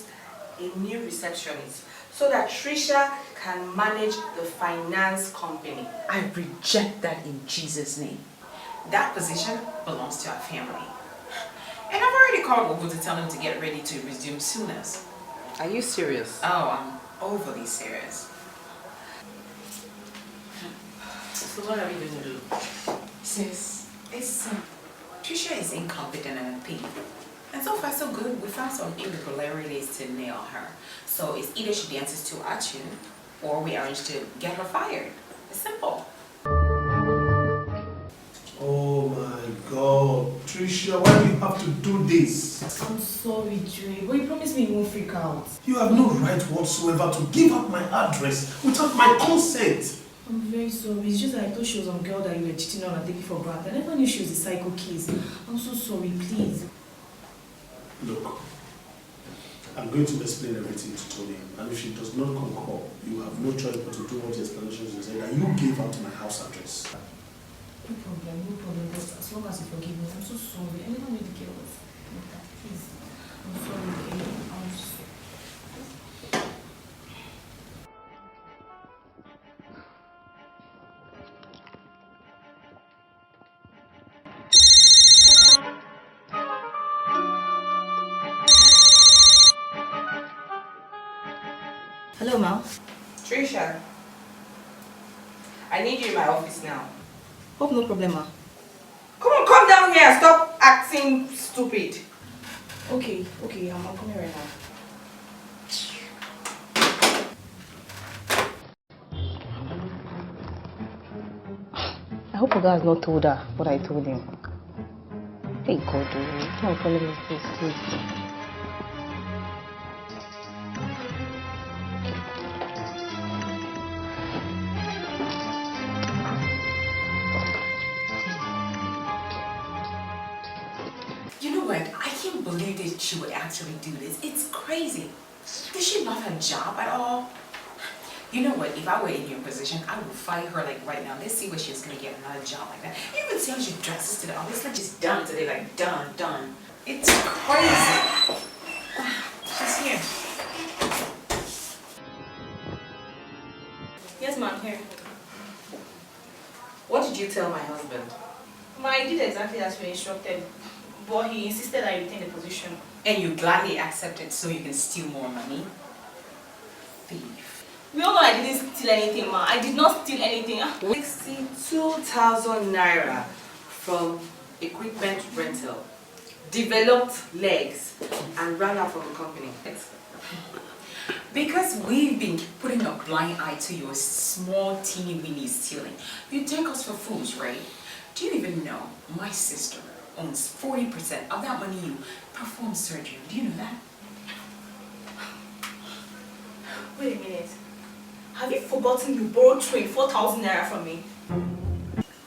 a new receptionist so that Trisha can manage the finance company. I reject that in Jesus' name. That position belongs to our family. And I've already called over to tell him to get ready to resume soonest. Are you serious? Oh, I'm overly serious. So what are we going to do? Sis, it's Trisha is incompetent and a thief. And so far so good, we found some irregularities to nail her. So it's either she dances to our tune or we arrange to get her fired. It's simple. Oh my God. Trisha, why do you have to do this? I'm sorry, Dre, but you promised me you won't freak out. You have no right whatsoever to give up my address without my consent. I'm very sorry. It's just that I thought she was some girl that you were cheating on and taking for granted. I never knew she was a psycho case. I'm so sorry, please. Look, I'm going to explain everything to Tony, and if she does not concur, you have no choice but to do what the explanations you said, and you gave out my house address. No problem. But as long as you forgive me, I'm so sorry. I never knew the girl was like that. Please. I'm sorry, okay? I'm sorry. Hello, Ma. Trisha, I need you in my office now. Hope no problem, Ma. Come on, come down here and stop acting stupid. Okay, I'm coming right now. I hope Oga has not told her what I told him. Hey God, don't follow me, please. You know what? I can't believe that she would actually do this. It's crazy. Does she love her job at all? You know what? If I were in your position, I would fire her like right now. Let's see where she's gonna get another job like that. You even see how she dresses to the office, like she's done today, like done. It's crazy. She's here. Yes, ma'am, here. What did you tell my husband? I did exactly as you instructed, but he insisted I retain the position. And you gladly accepted so you can steal more money? Thief. We all know I didn't steal anything, ma. I did not steal anything. 62,000 naira from equipment rental, developed legs, and ran out from the company. Because we've been putting a blind eye to your small teeny weeny stealing. You take us for fools, right? Do you even know my sister owns 40% of that money you perform surgery? Do you know that? Wait a minute. Have you forgotten you borrowed 24,000 naira from me?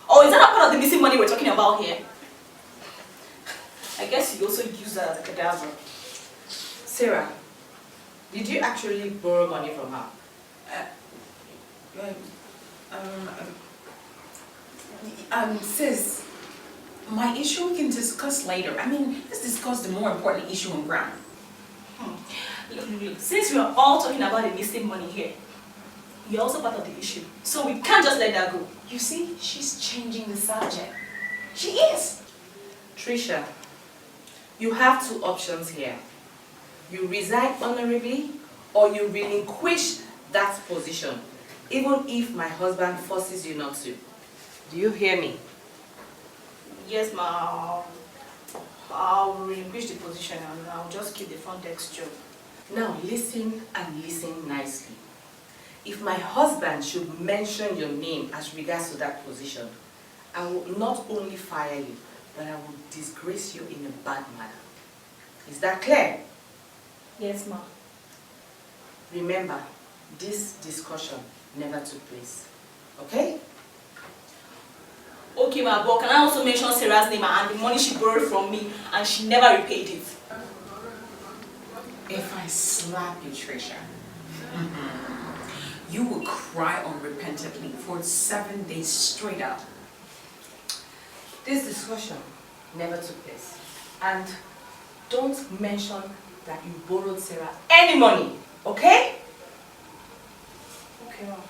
Or is that not part of the missing money we're talking about here? I guess you also use that as a cadaver. Sarah, did you actually borrow money from her? Sis, my issue we can discuss later. I mean, let's discuss the more important issue on ground. Look, since we are all talking about the missing money here, you're also part of the issue. So we can't just let that go. You see, she's changing the subject. She is. Trisha, you have two options here. You resign honorably or you relinquish that position, even if my husband forces you not to. Do you hear me? Yes, ma'am. I'll relinquish the position and I'll just keep the front desk job. Now listen and listen nicely. If my husband should mention your name as regards to that position, I will not only fire you, but I will disgrace you in a bad manner. Is that clear? Yes, ma'am. Remember, this discussion never took place. Okay? Okay, ma'am, but can I also mention Sarah's name and the money she borrowed from me and she never repaid it? If I slap you, Trisha, you will cry unrepentantly for 7 days straight up. This discussion never took place. And don't mention that you borrowed Sarah any money, okay? Okay, ma'am.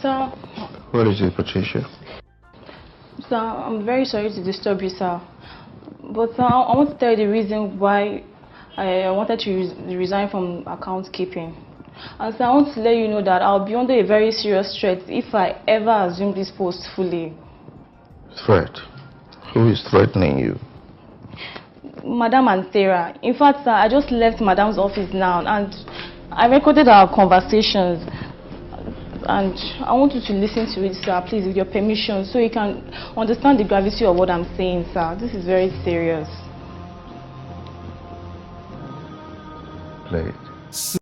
Sir. What is it, Patricia? Sir, I'm very sorry to disturb you, sir. But sir, I want to tell you the reason why I wanted to resign from account keeping. And sir, I want to let you know that I'll be under a very serious threat if I ever assume this post fully. Threat? Who is threatening you? Madam and Sarah. In fact, sir, I just left Madam's office now and I recorded our conversations. And I want you to listen to it, sir, please, with your permission, so you can understand the gravity of what I'm saying, sir. This is very serious. Play it.